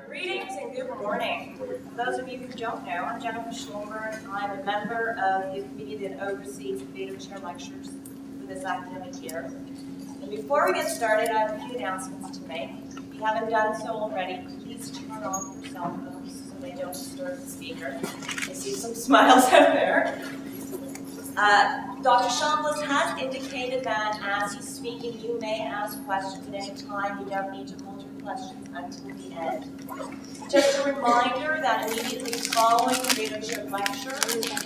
Greetings and good morning. For those of you who don't know, I'm Jennifer Schulberg. I'm a member of the committee that oversees the Beto Chair lectures for this academic year. And before we get started, I have a few announcements to make. If you haven't done so already, please turn off your cell phones so they don't disturb the speaker. I see some smiles out there. Dr. Chambliss has indicated that as he's speaking, you may ask questions at any time. You don't need to hold your questions until the end. Just a reminder that immediately following the Beto Chair lecture,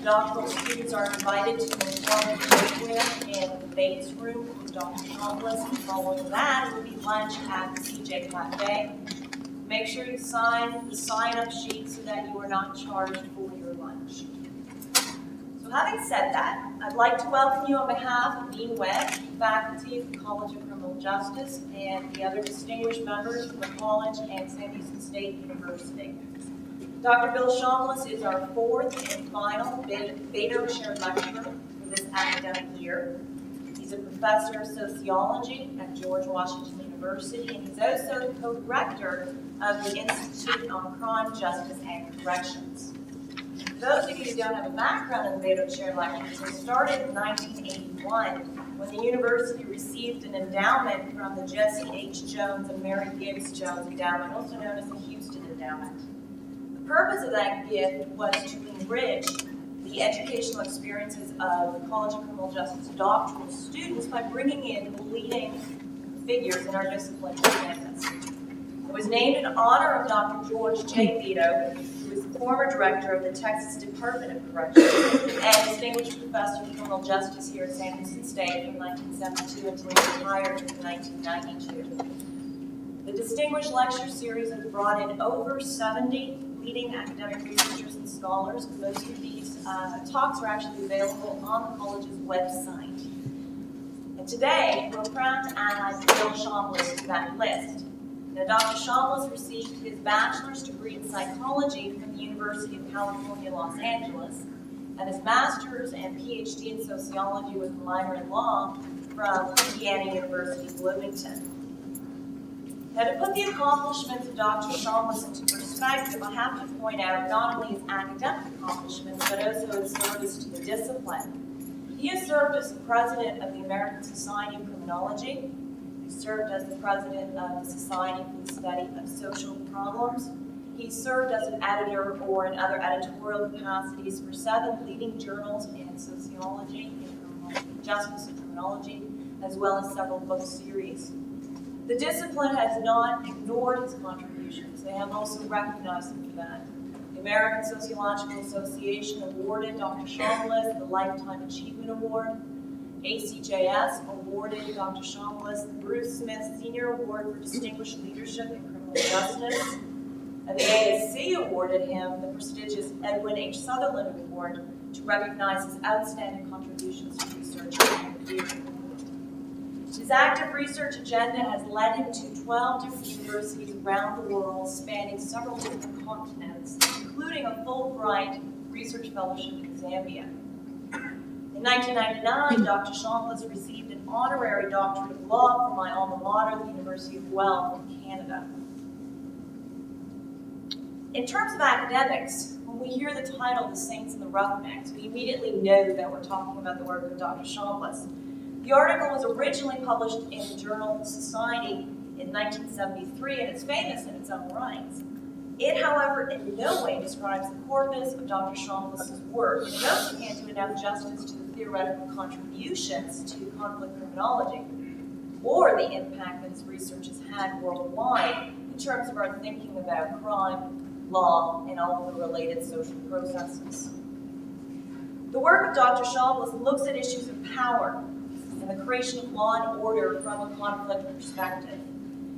doctoral students are invited to an informative program in the Bates room with Dr. Chambliss. And following that will be lunch at the CJ Cafe. Make sure you sign the sign-up sheet so that you are not charged for your lunch. Having said that, I'd like to welcome you on behalf of Dean Webb, faculty of the College of Criminal Justice, and the other distinguished members from the college and Sam Houston State University. Dr. Bill Chambliss is our fourth and final Beto Chair lecturer for this academic year. He's a professor of sociology at George Washington University, and he's also co-director of the Institute on Crime, Justice, and Corrections. Those of you who don't have a background in the Beto Chair lectures, it started in 1981 when the university received an endowment from the Jesse H. Jones and Mary Gibbs Jones Endowment, also known as the Houston Endowment. The purpose of that gift was to enrich the educational experiences of the College of Criminal Justice doctoral students by bringing in leading figures in our discipline to campus. It was named in honor of Dr. George J. Beto, who was the former director of the Texas Department of Corrections and distinguished professor of criminal justice here at Sam Houston State from 1972 until he retired in 1992. The distinguished lecture series has brought in over 70 leading academic researchers and scholars. Most of these talks are actually available on the college's website. And today, we're proud to add Bill Chambliss to that list. Now, Dr. Chambliss received his bachelor's degree in psychology from the University of California, Los Angeles, and his master's and PhD in sociology with a minor in law from Indiana University, Bloomington. Now, to put the accomplishments of Dr. Chambliss into perspective, I have to point out not only his academic accomplishments, but also his service to the discipline. He has served as the president of the American Society of Criminology. He served as the president of the Society for the Study of Social Problems. He served as an editor or in other editorial capacities for 7 leading journals in sociology, in justice and criminology, as well as several book series. The discipline has not ignored his contributions. They have also recognized him for that. The American Sociological Association awarded Dr. Chambliss the Lifetime Achievement Award. ACJS awarded Dr. Chambliss the Bruce Smith Senior Award for Distinguished Leadership in Criminal Justice, and the ASC awarded him the prestigious Edwin H. Sutherland Award to recognize his outstanding contributions to research and review. His active research agenda has led him to 12 different universities around the world, spanning several different continents, including a Fulbright research fellowship in Zambia. In 1999, Dr. Chambliss received an honorary doctorate of law from my alma mater, the University of Guelph in Canada. In terms of academics, when we hear the title, The Saints and the Roughnecks, we immediately know that we're talking about the work of Dr. Chambliss. The article was originally published in the journal Society in 1973, and it's famous in its own rights. It, however, in no way describes the corpus of Dr. Chambliss's work, and it also can't do enough justice to the theoretical contributions to conflict criminology, or the impact that his research has had worldwide in terms of our thinking about crime, law, and all of the related social processes. The work of Dr. Chambliss looks at issues of power and the creation of law and order from a conflict perspective.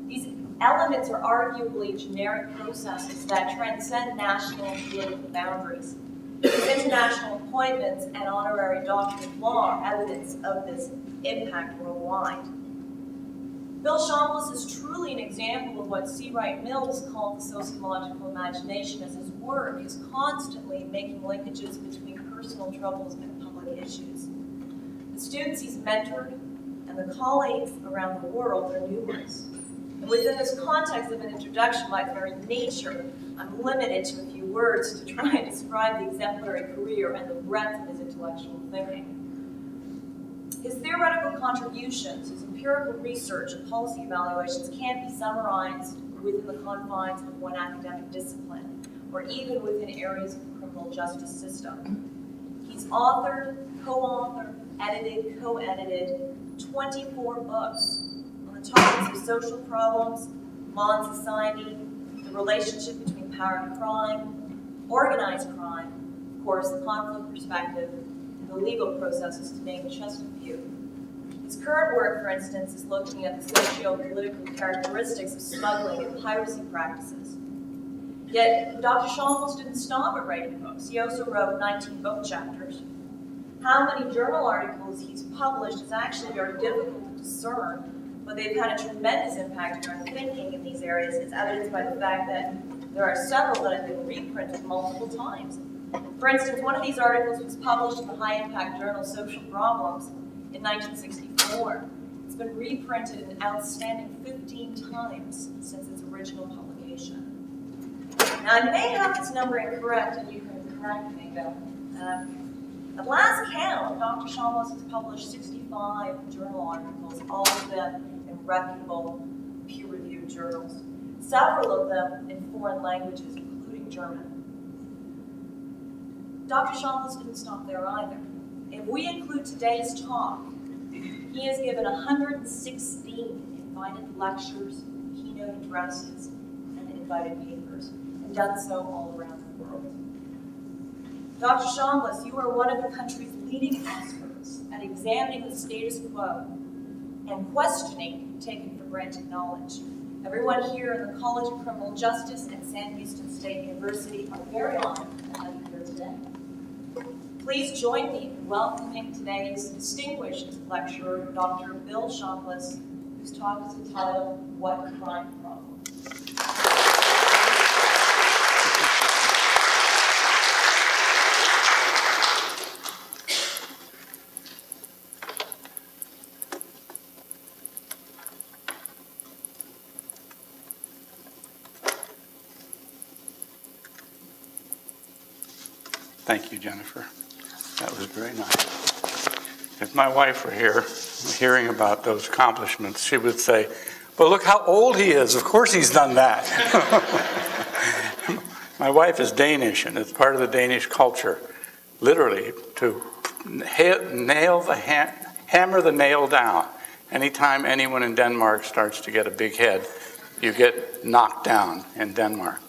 These elements are arguably generic processes that transcend national and political boundaries. His international appointments and honorary doctorate of law are evidence of this impact worldwide. Bill Chambliss is truly an example of what C. Wright Mills called the sociological imagination, as his work is constantly making linkages between personal troubles and public issues. The students he's mentored and the colleagues around the world are numerous. And within this context of an introduction, by its very nature, I'm limited to a few words to try and describe the exemplary career and the breadth of his intellectual thinking. His theoretical contributions, his empirical research and policy evaluations can't be summarized within the confines of one academic discipline, or even within areas of the criminal justice system. He's authored, co-authored, edited, co-edited 24 books on the topics of social problems, law and society, the relationship between power and crime, organized crime, of course, the conflict perspective, and the legal processes, to name just a few. His current work, for instance, is looking at the socio-political characteristics of smuggling and piracy practices. Yet, Dr. Chambliss didn't stop at writing books. He also wrote 19 book chapters. How many journal articles he's published is actually very difficult to discern, but they've had a tremendous impact on our thinking in these areas. It's evidenced by the fact that there are several that have been reprinted multiple times. For instance, one of these articles was published in the high-impact journal Social Problems in 1964. It's been reprinted an outstanding 15 times since its original publication. Now, I may have this number incorrect, and you can correct me, Bill. At last count, Dr. Chambliss has published 65 journal articles, all of them in reputable, peer-reviewed journals. Several of them in foreign languages, including German. Dr. Chambliss didn't stop there either. If we include today's talk, he has given 116 invited lectures, keynote addresses, and invited papers, and done so all around the world. Dr. Chambliss, you are one of the country's leading experts at examining the status quo and questioning taken for granted knowledge. Everyone here in the College of Criminal Justice and Sam Houston State University are very honored to have you here today. Please join me in welcoming today's distinguished lecturer, Dr. Bill Chambliss, whose talk is entitled, What Crime Problem? Thank you, Jennifer. That was very nice. If my wife were here, hearing about those accomplishments, she would say, well, look how old he is. Of course he's done that. My wife is Danish, and it's part of the Danish culture, literally, to hammer the nail down. Anytime anyone in Denmark starts to get a big head, you get knocked down in Denmark.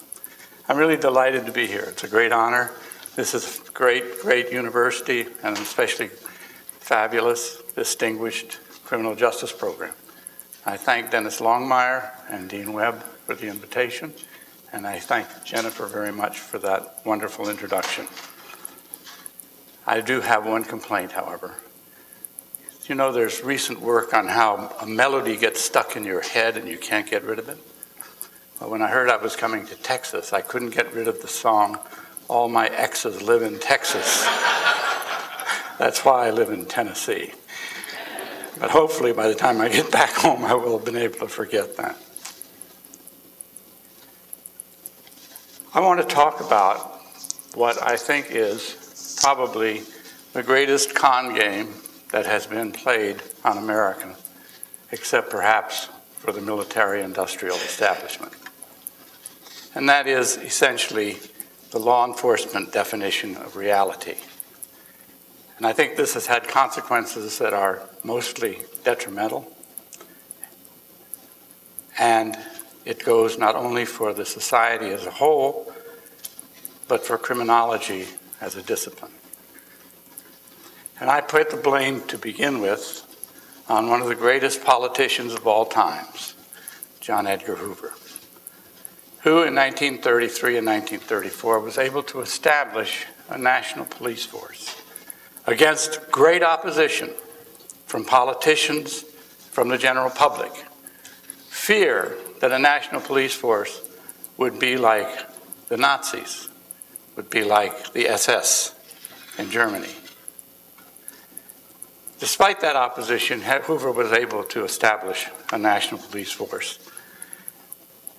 I'm really delighted to be here. It's a great honor. This is a great, great university, and especially fabulous, distinguished criminal justice program. I thank Dennis Longmire and Dean Webb for the invitation, and I thank Jennifer very much for that wonderful introduction. I do have one complaint, however. You know, there's recent work on how a melody gets stuck in your head and you can't get rid of it. Well, when I heard I was coming to Texas, I couldn't get rid of the song, All My Exes Live in Texas. That's why I live in Tennessee. But hopefully by the time I get back home, I will have been able to forget that. I want to talk about what I think is probably the greatest con game that has been played on America, except perhaps for the military-industrial establishment. And that is essentially the law enforcement definition of reality. And I think this has had consequences that are mostly detrimental. And it goes not only for the society as a whole, but for criminology as a discipline. And I put the blame to begin with on one of the greatest politicians of all times, John Edgar Hoover, who in 1933 and 1934 was able to establish a national police force against great opposition from politicians, from the general public. Fear that a national police force would be like the Nazis, would be like the SS in Germany. Despite that opposition, Hoover was able to establish a national police force.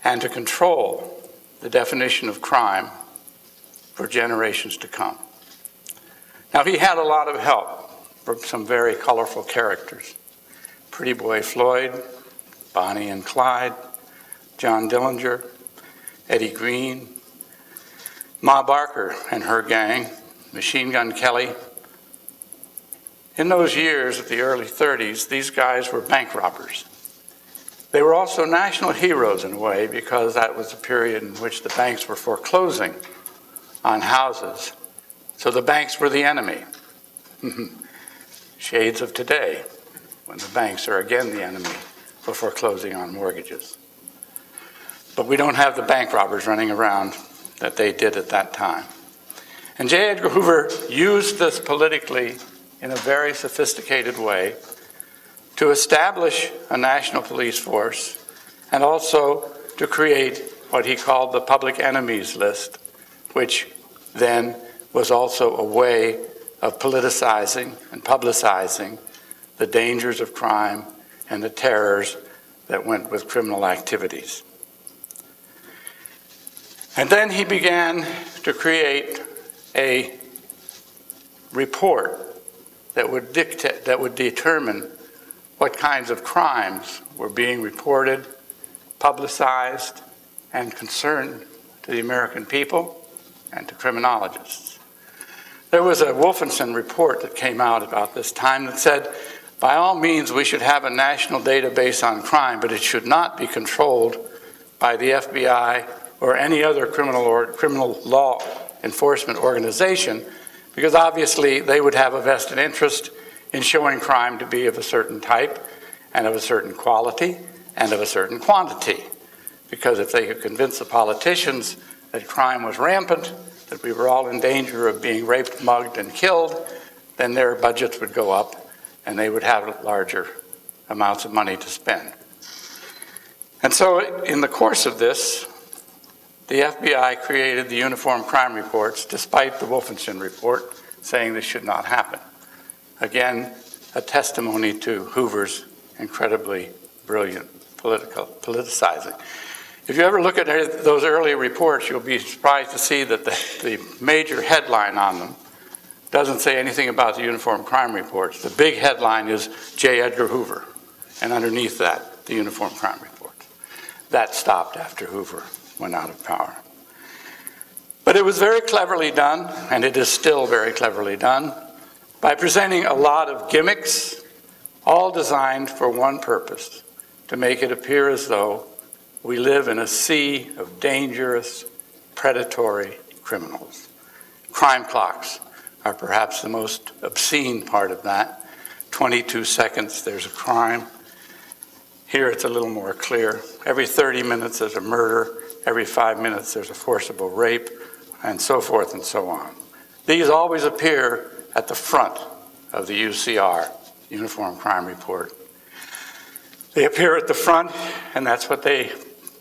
and to control the definition of crime for generations to come. Now, he had a lot of help from some very colorful characters. Pretty Boy Floyd, Bonnie and Clyde, John Dillinger, Eddie Green, Ma Barker and her gang, Machine Gun Kelly. In those years, at the early 30s, these guys were bank robbers. They were also national heroes in a way, because that was a period in which the banks were foreclosing on houses. So the banks were the enemy. Shades of today, when the banks are again the enemy for foreclosing on mortgages. But we don't have the bank robbers running around that they did at that time. And J. Edgar Hoover used this politically in a very sophisticated way to establish a national police force and also to create what he called the public enemies list, which then was also a way of politicizing and publicizing the dangers of crime and the terrors that went with criminal activities. And then he began to create a report that would determine what kinds of crimes were being reported, publicized, and concerned to the American people and to criminologists. There was a Wolfenson report that came out about this time that said, by all means, we should have a national database on crime, but it should not be controlled by the FBI or any other criminal law enforcement organization, because obviously they would have a vested interest in showing crime to be of a certain type and of a certain quality and of a certain quantity. Because if they could convince the politicians that crime was rampant, that we were all in danger of being raped, mugged, and killed, then their budgets would go up and they would have larger amounts of money to spend. And so in the course of this, the FBI created the Uniform Crime Reports, despite the Wolfenson report saying this should not happen. Again, a testimony to Hoover's incredibly brilliant politicizing. If you ever look at those early reports, you'll be surprised to see that the major headline on them doesn't say anything about the Uniform Crime Reports. The big headline is J. Edgar Hoover, and underneath that, the Uniform Crime Reports. That stopped after Hoover went out of power. But it was very cleverly done, and it is still very cleverly done, by presenting a lot of gimmicks, all designed for one purpose, to make it appear as though we live in a sea of dangerous, predatory criminals. Crime clocks are perhaps the most obscene part of that. 22 seconds, there's a crime. Here it's a little more clear. Every 30 minutes there's a murder. Every 5 minutes there's a forcible rape, and so forth and so on. These always appear at the front of the UCR, Uniform Crime Report. They appear at the front, and that's what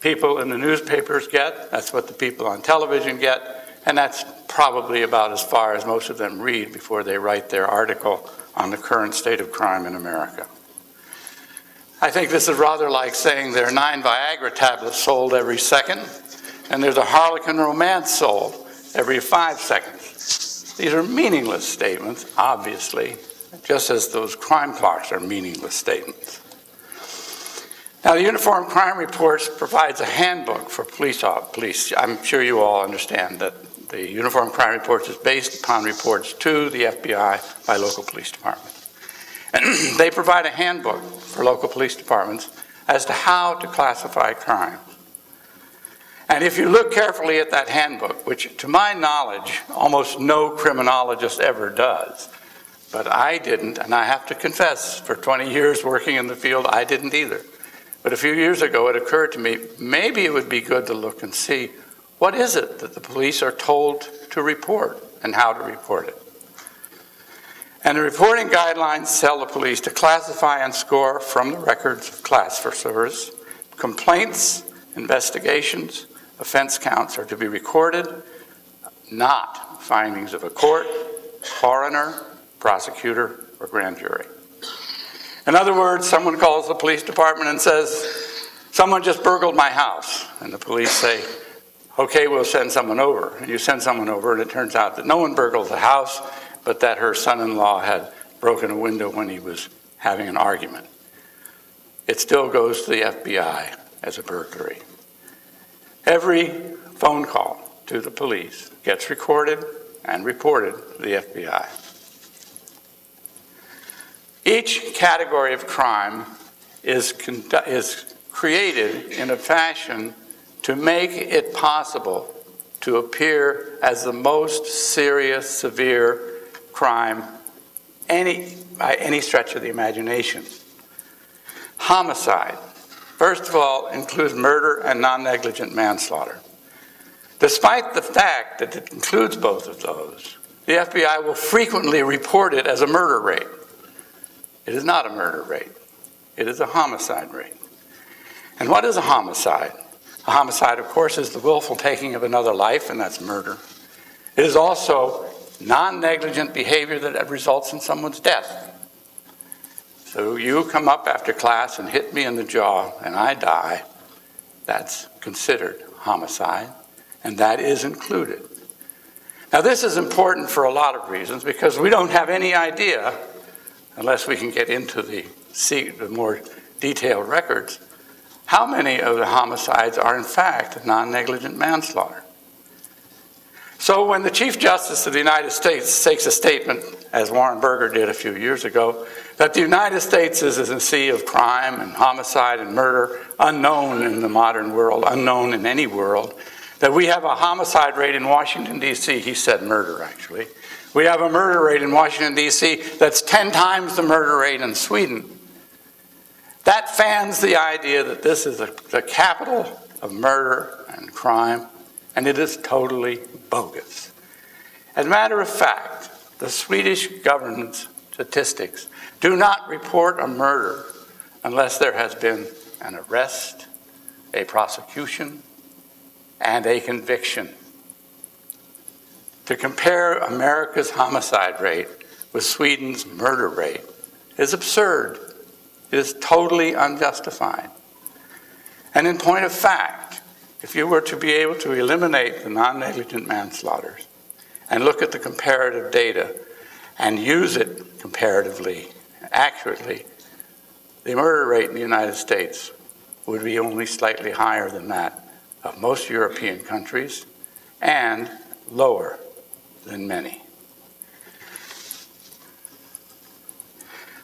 people in the newspapers get, that's what the people on television get, and that's probably about as far as most of them read before they write their article on the current state of crime in America. I think this is rather like saying there are 9 Viagra tablets sold every second, and there's a Harlequin romance sold every 5 seconds. These are meaningless statements, obviously, just as those crime clocks are meaningless statements. Now, the Uniform Crime Reports provides a handbook for police. I'm sure you all understand that the Uniform Crime Reports is based upon reports to the FBI by local police departments. And they provide a handbook for local police departments as to how to classify crime. And if you look carefully at that handbook, which to my knowledge, almost no criminologist ever does, but I didn't, and I have to confess, for 20 years working in the field, I didn't either. But a few years ago, it occurred to me, maybe it would be good to look and see what is it that the police are told to report and how to report it. And the reporting guidelines tell the police to classify and score from the records of class for service. Complaints, investigations, offense counts are to be recorded, not findings of a court, coroner, prosecutor, or grand jury. In other words, someone calls the police department and says, Someone just burgled my house, and the police say, okay, we'll send someone over. And you send someone over, and it turns out that no one burgled the house, but that her son-in-law had broken a window when he was having an argument. It still goes to the FBI as a burglary. Every phone call to the police gets recorded and reported to the FBI. Each category of crime is created in a fashion to make it possible to appear as the most serious, severe crime by any stretch of the imagination. Homicide, first of all, includes murder and non-negligent manslaughter. Despite the fact that it includes both of those, the FBI will frequently report it as a murder rate. It is not a murder rate. It is a homicide rate. And what is a homicide? A homicide, of course, is the willful taking of another life, and that's murder. It is also non-negligent behavior that results in someone's death. So you come up after class and hit me in the jaw, and I die. That's considered homicide, and that is included. Now, this is important for a lot of reasons, because we don't have any idea, unless we can get into the more detailed records, how many of the homicides are in fact non-negligent manslaughter. So when the Chief Justice of the United States takes a statement, as Warren Burger did a few years ago, that the United States is a sea of crime and homicide and murder, unknown in the modern world, unknown in any world, that we have a homicide rate in Washington, D.C., he said murder, actually. We have a murder rate in Washington, D.C. that's 10 times the murder rate in Sweden. That fans the idea that this is the capital of murder and crime, and it is totally bogus. As a matter of fact, the Swedish government's statistics do not report a murder unless there has been an arrest, a prosecution, and a conviction. To compare America's homicide rate with Sweden's murder rate is absurd. It is totally unjustified. And in point of fact, if you were to be able to eliminate the non-negligent manslaughters and look at the comparative data and use it comparatively, accurately, the murder rate in the United States would be only slightly higher than that of most European countries and lower than many.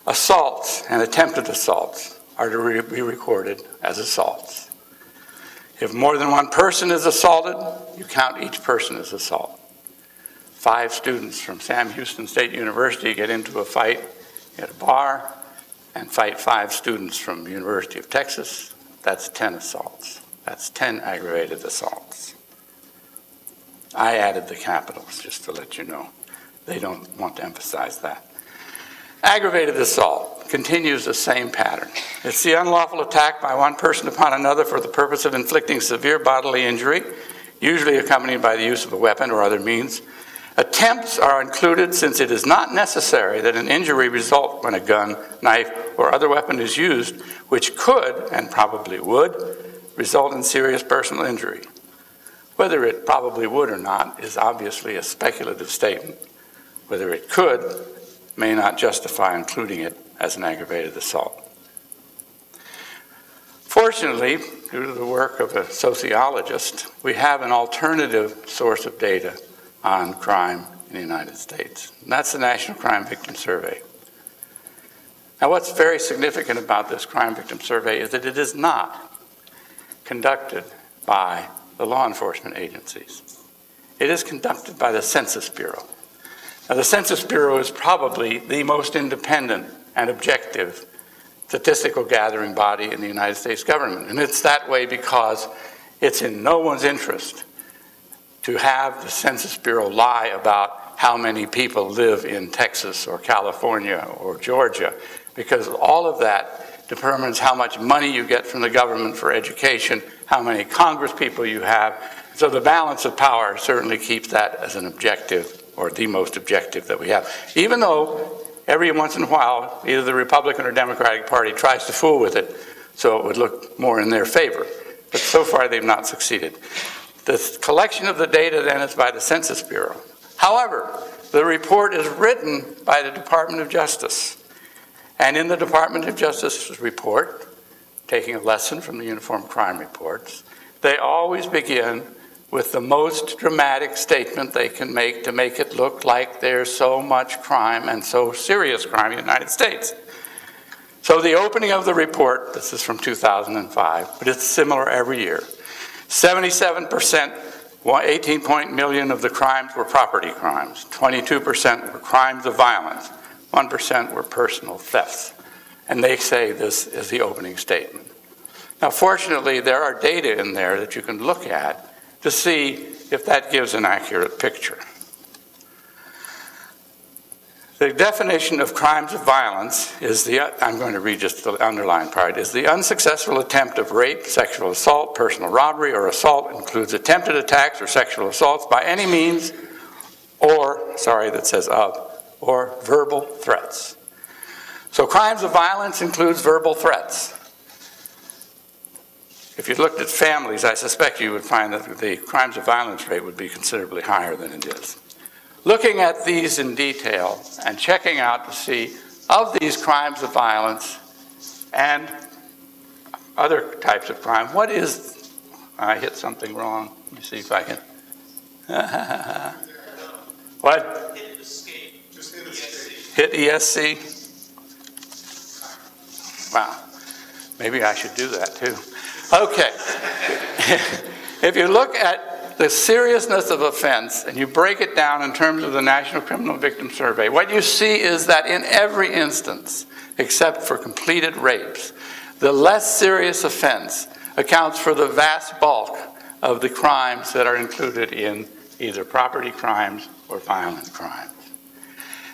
Assaults and attempted assaults are to be recorded as assaults. If more than one person is assaulted, you count each person as assault. 5 students from Sam Houston State University get into a fight at a bar and fight 5 students from the University of Texas. That's 10 assaults. That's 10 aggravated assaults. I added the capitals just to let you know. They don't want to emphasize that. Aggravated assault continues the same pattern. It's the unlawful attack by one person upon another for the purpose of inflicting severe bodily injury, usually accompanied by the use of a weapon or other means. Attempts are included since it is not necessary that an injury result when a gun, knife, or other weapon is used, which could, and probably would, result in serious personal injury. Whether it probably would or not is obviously a speculative statement. Whether it could may not justify including it as an aggravated assault. Fortunately, due to the work of a sociologist, we have an alternative source of data on crime in the United States. And that's the National Crime Victim Survey. Now, what's very significant about this crime victim survey is that it is not conducted by the law enforcement agencies. It is conducted by the Census Bureau. Now, the Census Bureau is probably the most independent and objective statistical gathering body in the United States government. And it's that way because it's in no one's interest to have the Census Bureau lie about how many people live in Texas or California or Georgia, because all of that determines how much money you get from the government for education, how many Congress people you have. So the balance of power certainly keeps that as an objective, or the most objective that we have. Even though every once in a while, either the Republican or Democratic Party tries to fool with it, so it would look more in their favor. But so far, they've not succeeded. The collection of the data then is by the Census Bureau. However, the report is written by the Department of Justice. And in the Department of Justice's report, taking a lesson from the Uniform Crime Reports, they always begin with the most dramatic statement they can make to make it look like there's so much crime and so serious crime in the United States. So the opening of the report, this is from 2005, but it's similar every year. 77%, 18 million of the crimes were property crimes. 22% were crimes of violence. 1% were personal thefts. And they say this is the opening statement. Now, fortunately, there are data in there that you can look at to see if that gives an accurate picture. The definition of crimes of violence is I'm going to read just the underlined part, is the unsuccessful attempt of rape, sexual assault, personal robbery, or assault includes attempted attacks or sexual assaults by any means or verbal threats. So crimes of violence includes verbal threats. If you looked at families, I suspect you would find that the crimes of violence rate would be considerably higher than it is. Looking at these in detail and checking out to see of these crimes of violence and other types of crime, what is, I hit something wrong. Let me see if I can. What? Hit escape. Just hit escape. Hit ESC? Wow. Maybe I should do that too. Okay. If you look at the seriousness of offense and you break it down in terms of the National Criminal Victim Survey, what you see is that in every instance, except for completed rapes, the less serious offense accounts for the vast bulk of the crimes that are included in either property crimes or violent crimes.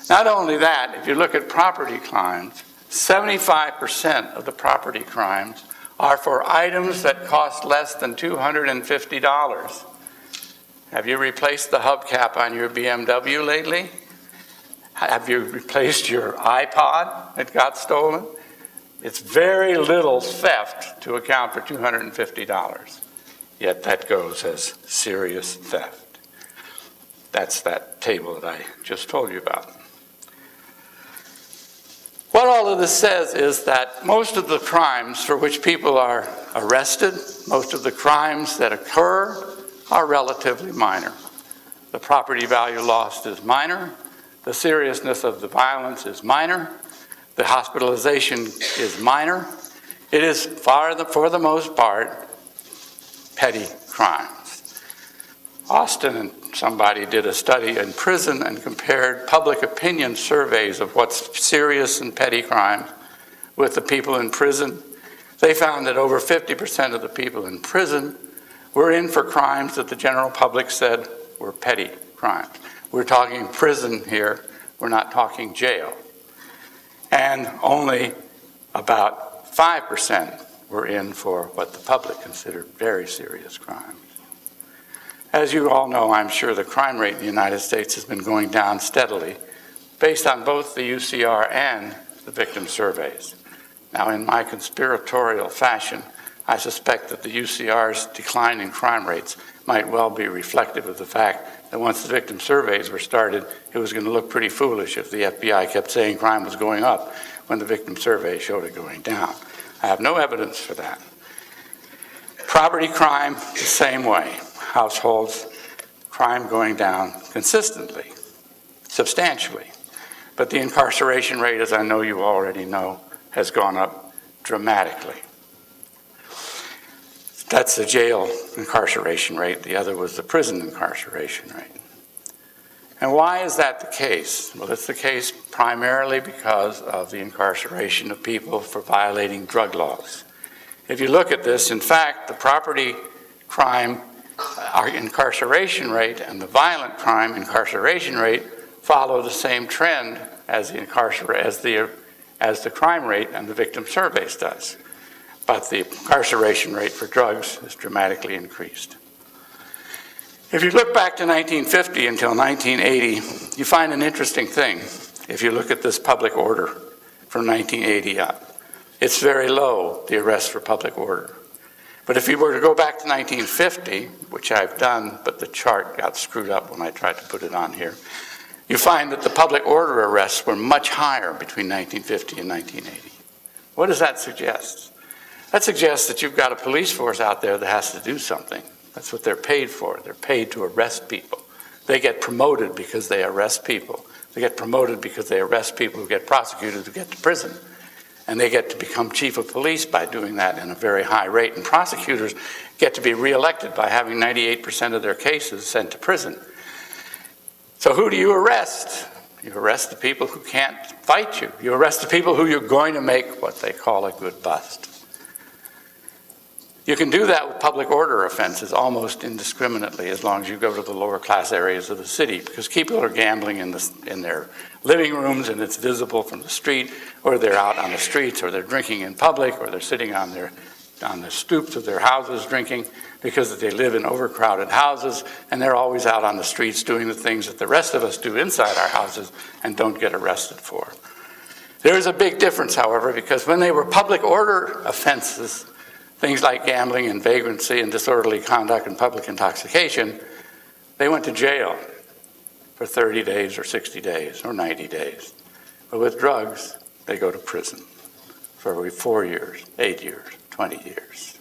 Not only that, if you look at property crimes, 75% of the property crimes are for items that cost less than $250. Have you replaced the hubcap on your BMW lately? Have you replaced your iPod that got stolen? It's very little theft to account for $250, yet that goes as serious theft. That's that table that I just told you about. What all of this says is that most of the crimes for which people are arrested, most of the crimes that occur are relatively minor. The property value lost is minor. The seriousness of the violence is minor. The hospitalization is minor. It is, for the most part, petty crimes. Austin and somebody did a study in prison and compared public opinion surveys of what's serious and petty crimes with the people in prison. They found that over 50% of the people in prison were in for crimes that the general public said were petty crimes. We're talking prison here, we're not talking jail. And only about 5% were in for what the public considered very serious crimes. As you all know, I'm sure the crime rate in the United States has been going down steadily based on both the UCR and the victim surveys. Now, in my conspiratorial fashion, I suspect that the UCR's decline in crime rates might well be reflective of the fact that once the victim surveys were started, it was going to look pretty foolish if the FBI kept saying crime was going up when the victim survey showed it going down. I have no evidence for that. Property crime, the same way. Households, crime going down consistently, substantially. But the incarceration rate, as I know you already know, has gone up dramatically. That's the jail incarceration rate. The other was the prison incarceration rate. And why is that the case? Well, it's the case primarily because of the incarceration of people for violating drug laws. If you look at this, in fact, the property crime incarceration rate and the violent crime incarceration rate follow the same trend as the crime rate and the victim surveys does. But the incarceration rate for drugs is dramatically increased. If you look back to 1950 until 1980, you find an interesting thing if you look at this public order from 1980 up. It's very low, the arrest for public order. But if you were to go back to 1950, which I've done, but the chart got screwed up when I tried to put it on here, you find that the public order arrests were much higher between 1950 and 1980. What does that suggest? That suggests that you've got a police force out there that has to do something. That's what they're paid for. They're paid to arrest people. They get promoted because they arrest people. They get promoted because they arrest people who get prosecuted who get to prison. And they get to become chief of police by doing that in a very high rate. And prosecutors get to be reelected by having 98% of their cases sent to prison. So who do you arrest? You arrest the people who can't fight you. You arrest the people who you're going to make what they call a good bust. You can do that with public order offenses almost indiscriminately as long as you go to the lower class areas of the city, because people are gambling in their living rooms and it's visible from the street, or they're out on the streets, or they're drinking in public, or they're sitting on the stoops of their houses drinking because they live in overcrowded houses, and they're always out on the streets doing the things that the rest of us do inside our houses and don't get arrested for. There's a big difference, however, because when they were public order offenses, things like gambling and vagrancy and disorderly conduct and public intoxication, they went to jail for 30 days or 60 days or 90 days. But with drugs, they go to prison for 4 years, 8 years, 20 years.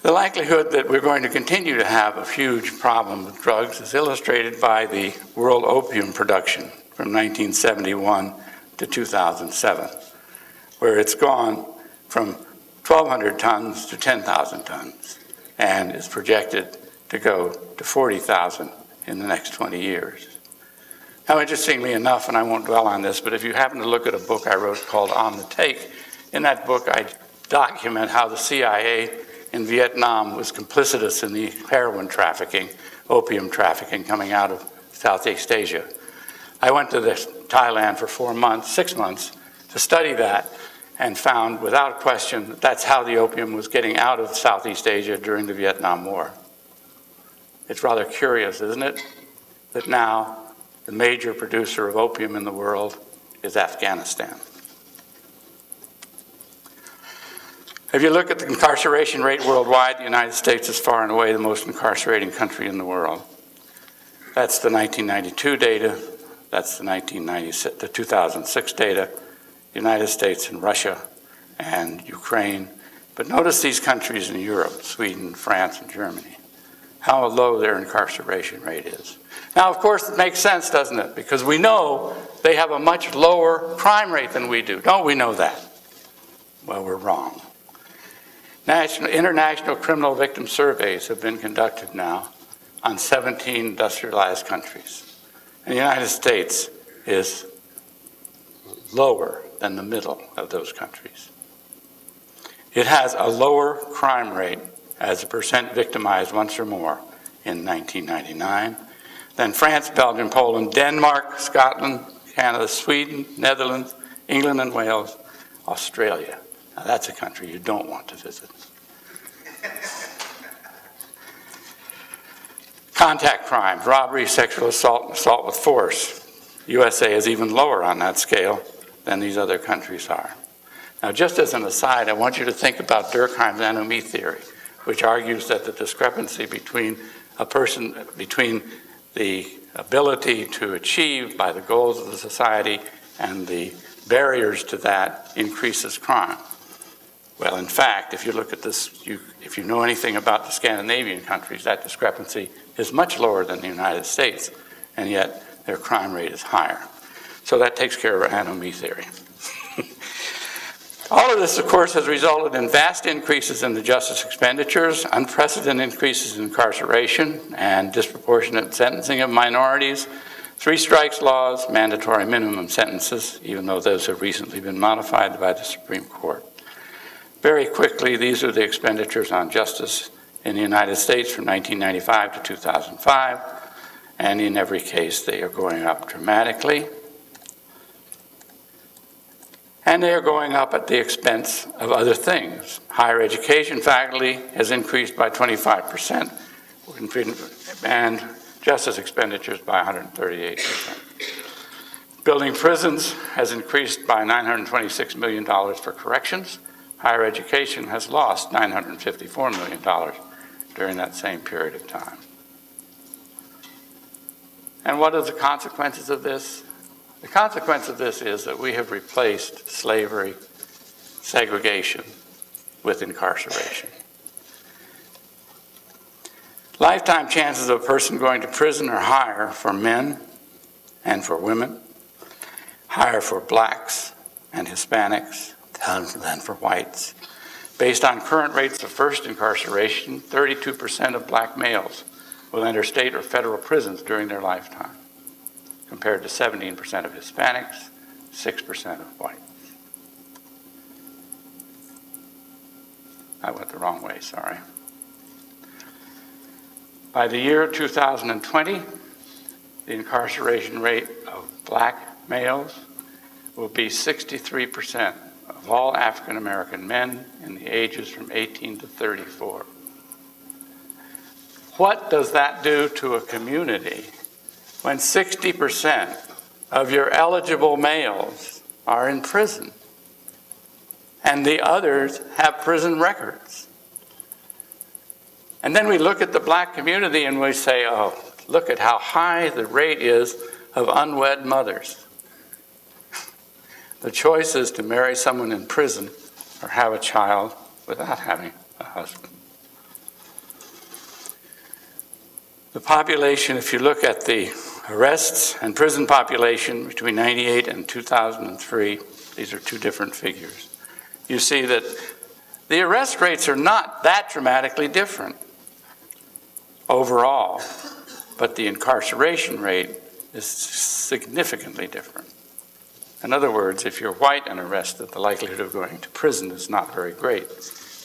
The likelihood that we're going to continue to have a huge problem with drugs is illustrated by the world opium production from 1971 to 2007. Where it's gone from 1,200 tons to 10,000 tons and is projected to go to 40,000 in the next 20 years. Now, interestingly enough, and I won't dwell on this, but if you happen to look at a book I wrote called On the Take, in that book I document how the CIA in Vietnam was complicitous in the heroin trafficking, opium trafficking coming out of Southeast Asia. I went to Thailand for 6 months, to study that, and found without question that that's how the opium was getting out of Southeast Asia during the Vietnam War. It's rather curious, isn't it, that now the major producer of opium in the world is Afghanistan. If you look at the incarceration rate worldwide, the United States is far and away the most incarcerating country in the world. That's the 1992 data, that's the 2006 data, the United States and Russia and Ukraine. But notice these countries in Europe, Sweden, France, and Germany, how low their incarceration rate is. Now, of course, it makes sense, doesn't it? Because we know they have a much lower crime rate than we do. Don't we know that? Well, we're wrong. International criminal victim surveys have been conducted now on 17 industrialized countries. And the United States is lower than the middle of those countries. It has a lower crime rate as a percent victimized once or more in 1999 than France, Belgium, Poland, Denmark, Scotland, Canada, Sweden, Netherlands, England and Wales, Australia. Now that's a country you don't want to visit. Contact crimes, robbery, sexual assault, and assault with force. USA is even lower on that scale than these other countries are. Now, just as an aside, I want you to think about Durkheim's anomie theory, which argues that the discrepancy between the ability to achieve by the goals of the society and the barriers to that increases crime. Well, in fact, if you look at this, if you know anything about the Scandinavian countries, that discrepancy is much lower than the United States, and yet their crime rate is higher. So that takes care of anomie theory. All of this, of course, has resulted in vast increases in the justice expenditures, unprecedented increases in incarceration, and disproportionate sentencing of minorities, 3 strikes laws, mandatory minimum sentences, even though those have recently been modified by the Supreme Court. Very quickly, these are the expenditures on justice in the United States from 1995 to 2005, and in every case, they are going up dramatically. And they are going up at the expense of other things. Higher education faculty has increased by 25%, and justice expenditures by 138%. Building prisons has increased by $926 million for corrections. Higher education has lost $954 million during that same period of time. And what are the consequences of this? The consequence of this is that we have replaced slavery, segregation, with incarceration. Lifetime chances of a person going to prison are higher for men and for women, higher for blacks and Hispanics than for whites. Based on current rates of first incarceration, 32% of black males will enter state or federal prisons during their lifetime, compared to 17% of Hispanics, 6% of whites. I went the wrong way, sorry. By the year 2020, the incarceration rate of black males will be 63% of all African American men in the ages from 18 to 34. What does that do to a community when 60% of your eligible males are in prison and the others have prison records? And then we look at the black community and we say, oh, look at how high the rate is of unwed mothers. The choice is to marry someone in prison or have a child without having a husband. The population, if you look at the arrests and prison population between 1998 and 2003, these are two different figures. You see that the arrest rates are not that dramatically different overall, but the incarceration rate is significantly different. In other words, if you're white and arrested, the likelihood of going to prison is not very great.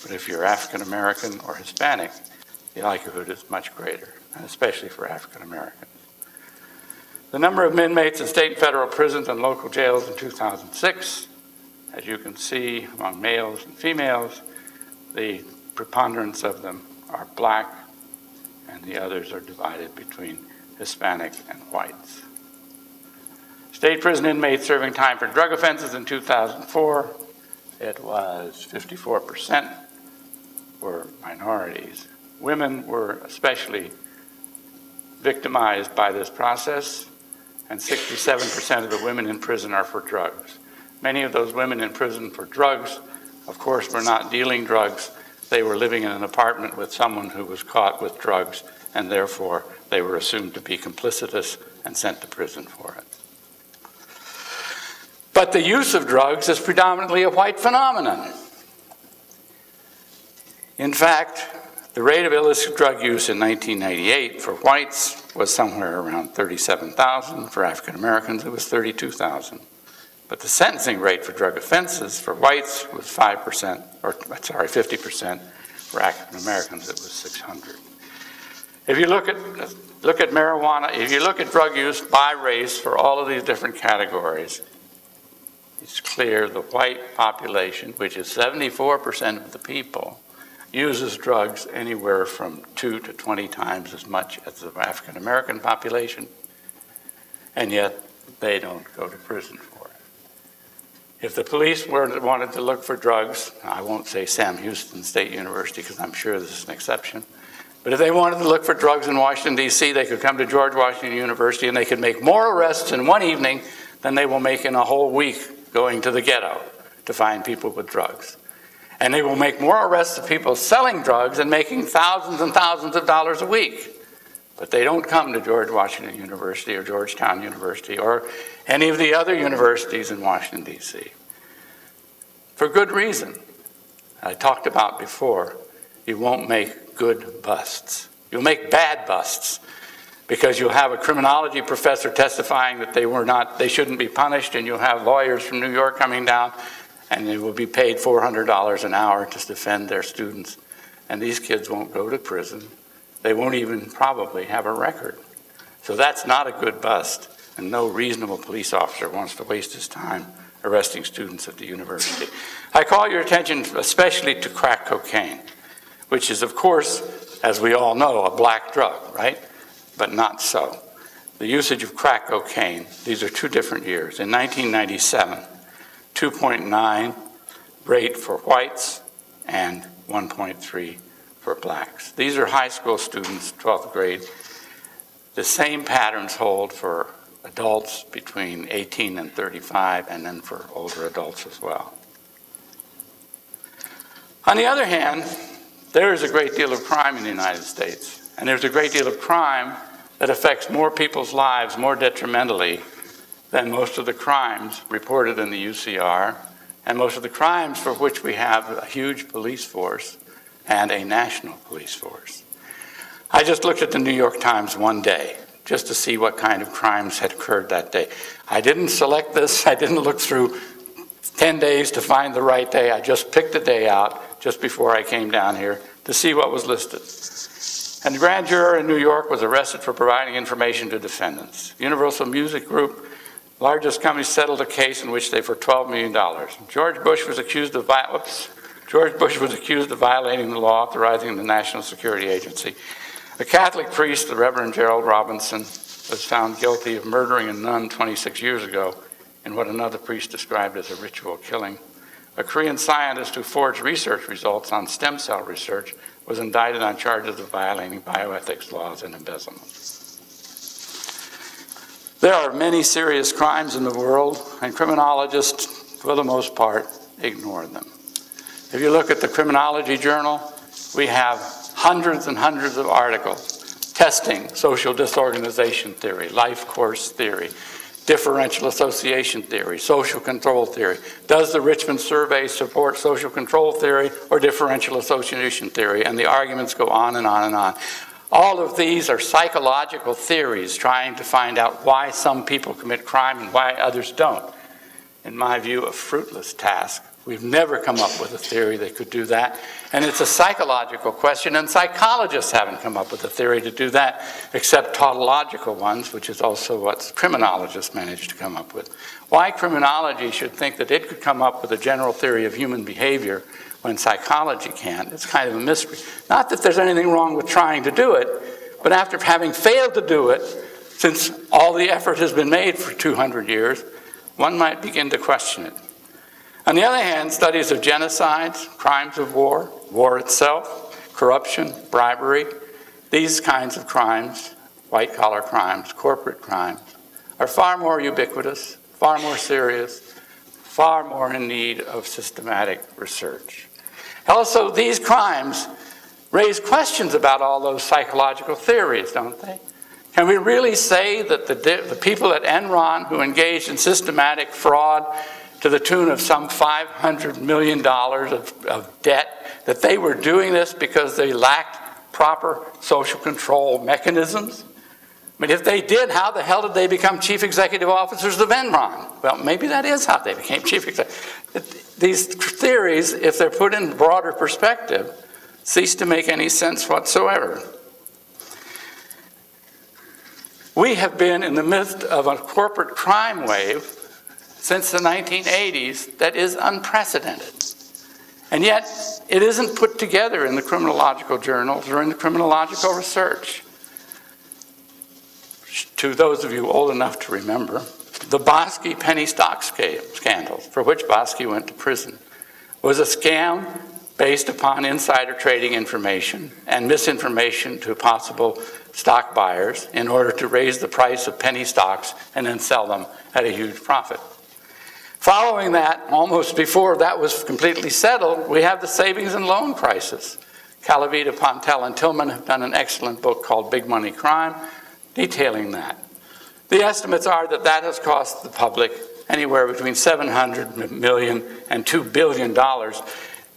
But if you're African American or Hispanic, the likelihood is much greater, and especially for African Americans. The number of inmates in state and federal prisons and local jails in 2006, as you can see among males and females, the preponderance of them are black, and the others are divided between Hispanic and whites. State prison inmates serving time for drug offenses in 2004, it was 54% were minorities. Women were especially victimized by this process, and 67% of the women in prison are for drugs. Many of those women in prison for drugs, of course, were not dealing drugs. They were living in an apartment with someone who was caught with drugs, and therefore they were assumed to be complicitous and sent to prison for it. But the use of drugs is predominantly a white phenomenon. In fact, the rate of illicit drug use in 1998 for whites was somewhere around 37,000. For African Americans, it was 32,000. But the sentencing rate for drug offenses for whites was 50%. For African Americans, it was 600. If you look at marijuana, if you look at drug use by race for all of these different categories, it's clear the white population, which is 74% of the people, uses drugs anywhere from 2 to 20 times as much as the African American population, and yet they don't go to prison for it. If the police wanted to look for drugs, I won't say Sam Houston State University because I'm sure this is an exception, but if they wanted to look for drugs in Washington, D.C., they could come to George Washington University and they could make more arrests in one evening than they will make in a whole week going to the ghetto to find people with drugs. And they will make more arrests of people selling drugs and making thousands and thousands of dollars a week. But they don't come to George Washington University or Georgetown University or any of the other universities in Washington, D.C. For good reason. I talked about before, you won't make good busts. You'll make bad busts, because you'll have a criminology professor testifying that they shouldn't be punished, and you'll have lawyers from New York coming down, and they will be paid $400 an hour to defend their students. And these kids won't go to prison. They won't even probably have a record. So that's not a good bust, and no reasonable police officer wants to waste his time arresting students at the university. I call your attention especially to crack cocaine, which is, of course, as we all know, a black drug, right? But not so. the usage of crack cocaine. These are 2 different years. In 1997, 2.9 rate for whites and 1.3 for blacks. These are high school students, 12th grade. The same patterns hold for adults between 18 and 35, and then for older adults as well. On the other hand, there is a great deal of crime in the United States, and there's a great deal of crime that affects more people's lives more detrimentally than most of the crimes reported in the UCR, and most of the crimes for which we have a huge police force and a national police force. I just looked at the New York Times one day just to see what kind of crimes had occurred that day. I didn't select this. I didn't look through 10 days to find the right day. I just picked a day out just before I came down here to see what was listed. And the grand juror in New York was arrested for providing information to defendants. Universal Music Group, largest company, settled a case in which they for $12 million. George Bush was accused of violating the law authorizing the National Security Agency. A Catholic priest, the Reverend Gerald Robinson, was found guilty of murdering a nun 26 years ago in what another priest described as a ritual killing. A Korean scientist who forged research results on stem cell research was indicted on charges of violating bioethics laws and embezzlement. There are many serious crimes in the world, and criminologists, for the most part, ignore them. If you look at the Criminology Journal, we have hundreds and hundreds of articles testing social disorganization theory, life course theory, differential association theory, social control theory. Does the Richmond survey support social control theory or differential association theory? And the arguments go on and on and on. All of these are psychological theories trying to find out why some people commit crime and why others don't. In my view, a fruitless task. We've never come up with a theory that could do that. And it's a psychological question, and psychologists haven't come up with a theory to do that, except tautological ones, which is also what criminologists managed to come up with. Why criminology should think that it could come up with a general theory of human behavior when psychology can't, it's kind of a mystery. Not that there's anything wrong with trying to do it, but after having failed to do it, since all the effort has been made for 200 years, one might begin to question it. On the other hand, studies of genocides, crimes of war, war itself, corruption, bribery, these kinds of crimes, white-collar crimes, corporate crimes, are far more ubiquitous, far more serious, far more in need of systematic research. Also, these crimes raise questions about all those psychological theories, don't they? Can we really say that the people at Enron who engaged in systematic fraud to the tune of some $500 million of debt, that they were doing this because they lacked proper social control mechanisms? I mean, if they did, how the hell did they become chief executive officers of Enron? Well, maybe that is how they became chief executive. These theories, if they're put in broader perspective, cease to make any sense whatsoever. We have been in the midst of a corporate crime wave since the 1980s that is unprecedented. And yet, it isn't put together in the criminological journals or in the criminological research. To those of you old enough to remember, the Bosky penny stock scandal, for which Bosky went to prison, was a scam based upon insider trading information and misinformation to possible stock buyers in order to raise the price of penny stocks and then sell them at a huge profit. Following that, almost before that was completely settled, we have the savings and loan crisis. Calavita, Pontel, and Tillman have done an excellent book called Big Money Crime, detailing that. The estimates are that that has cost the public anywhere between $700 million and $2 billion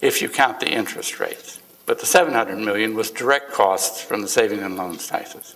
if you count the interest rates. But the $700 million was direct costs from the savings and loan crisis.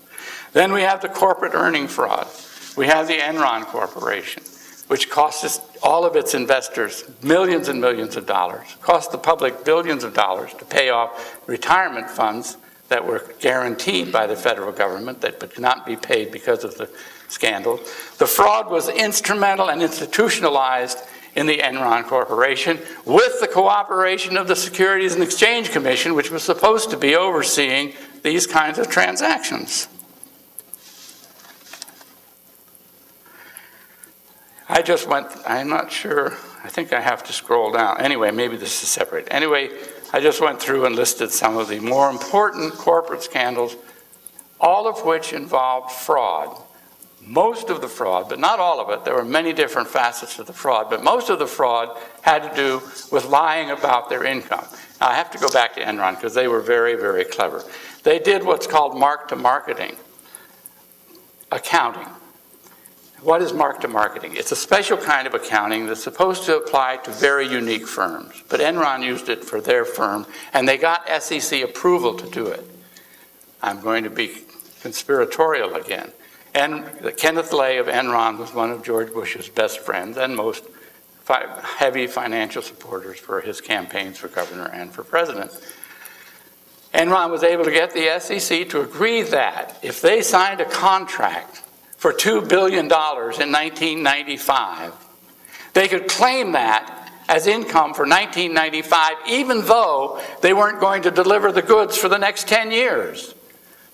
Then we have the corporate earning fraud. We have the Enron Corporation, which costs all of its investors millions and millions of dollars, cost the public billions of dollars to pay off retirement funds that were guaranteed by the federal government that could not be paid because of the scandal. The fraud was instrumental and institutionalized in the Enron Corporation with the cooperation of the Securities and Exchange Commission, which was supposed to be overseeing these kinds of transactions. I just went, I'm not sure, I think I have to scroll down. Anyway, maybe this is separate. Anyway, I just went through and listed some of the more important corporate scandals, all of which involved fraud. Most of the fraud, but not all of it, there were many different facets of the fraud, but most of the fraud had to do with lying about their income. Now, I have to go back to Enron because they were very, very clever. They did what's called mark-to-marketing accounting. What is mark-to-marketing? It's a special kind of accounting that's supposed to apply to very unique firms, but Enron used it for their firm, and they got SEC approval to do it. I'm going to be conspiratorial again. And Kenneth Lay of Enron was one of George Bush's best friends and most heavy financial supporters for his campaigns for governor and for president. Enron was able to get the SEC to agree that if they signed a contract for $2 billion in 1995, they could claim that as income for 1995, even though they weren't going to deliver the goods for the next 10 years.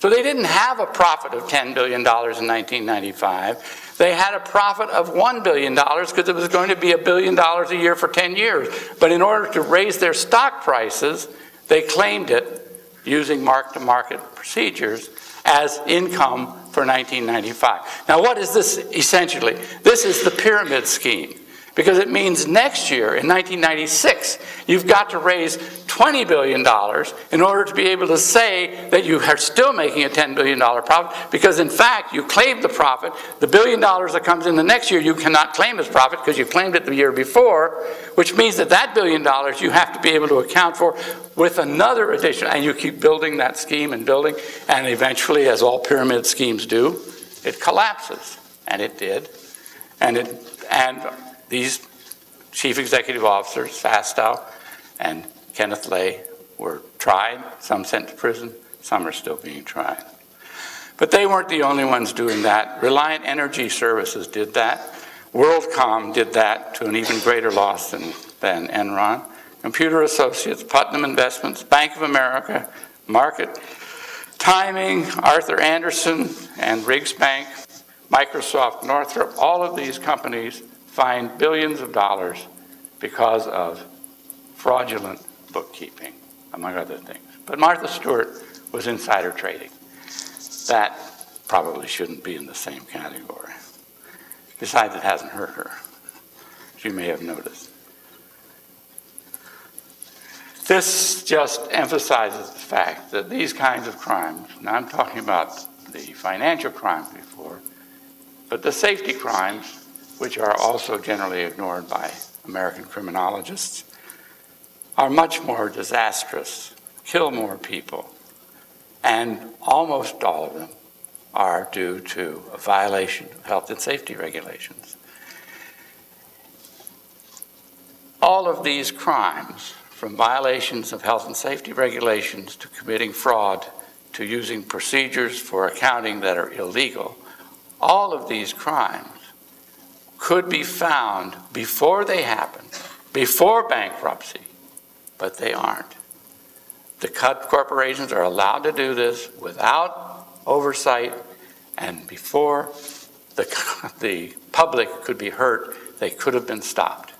So they didn't have a profit of $10 billion in 1995. They had a profit of $1 billion because it was going to be $1 billion a year for 10 years. But in order to raise their stock prices, they claimed it using mark-to-market procedures as income for 1995. Now, what is this essentially? This is the pyramid scheme, because it means next year, in 1996, you've got to raise $20 billion in order to be able to say that you are still making a $10 billion profit, because in fact, you claimed the profit. The $1 billion that comes in the next year, you cannot claim as profit because you claimed it the year before, which means that that $1 billion you have to be able to account for with another addition, and you keep building that scheme and building, and eventually, as all pyramid schemes do, it collapses, and it did, and these chief executive officers, Fastow and Kenneth Lay, were tried, some sent to prison, some are still being tried. But they weren't the only ones doing that. Reliant Energy Services did that. WorldCom did that to an even greater loss than Enron. Computer Associates, Putnam Investments, Bank of America, Market Timing, Arthur Andersen, and Riggs Bank, Microsoft, Northrop, all of these companies fined billions of dollars because of fraudulent bookkeeping, among other things. But Martha Stewart was insider trading. That probably shouldn't be in the same category. Besides, it hasn't hurt her, as you may have noticed. This just emphasizes the fact that these kinds of crimes, now I'm talking about the financial crimes before, but the safety crimes, which are also generally ignored by American criminologists, are much more disastrous, kill more people, and almost all of them are due to a violation of health and safety regulations. All of these crimes, from violations of health and safety regulations to committing fraud to using procedures for accounting that are illegal, all of these crimes could be found before they happen, before bankruptcy, but they aren't. The corporations are allowed to do this without oversight, and before the public could be hurt, they could have been stopped.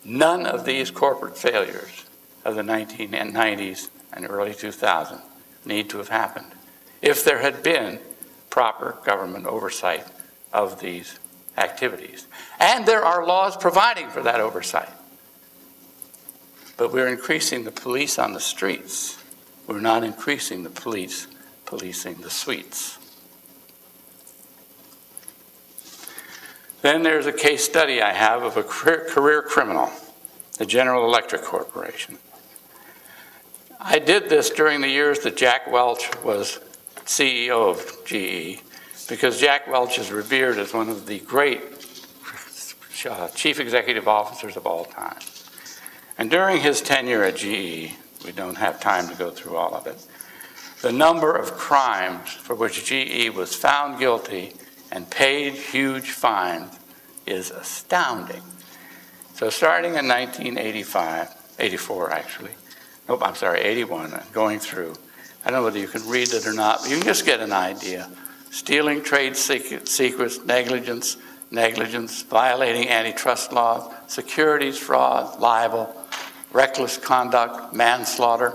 None of these corporate failures of the 1990s and early 2000s need to have happened if there had been proper government oversight of these activities. And there are laws providing for that oversight. But we're increasing the police on the streets. We're not increasing the police policing the suites. Then there's a case study I have of a career criminal, the General Electric Corporation. I did this during the years that Jack Welch was CEO of GE, because Jack Welch is revered as one of the great chief executive officers of all time. And during his tenure at GE, we don't have time to go through all of it, the number of crimes for which GE was found guilty and paid huge fines is astounding. So starting in 81, going through, I don't know whether you can read it or not, but you can just get an idea. Stealing trade secrets, negligence, negligence, violating antitrust laws, securities fraud, libel, reckless conduct, manslaughter.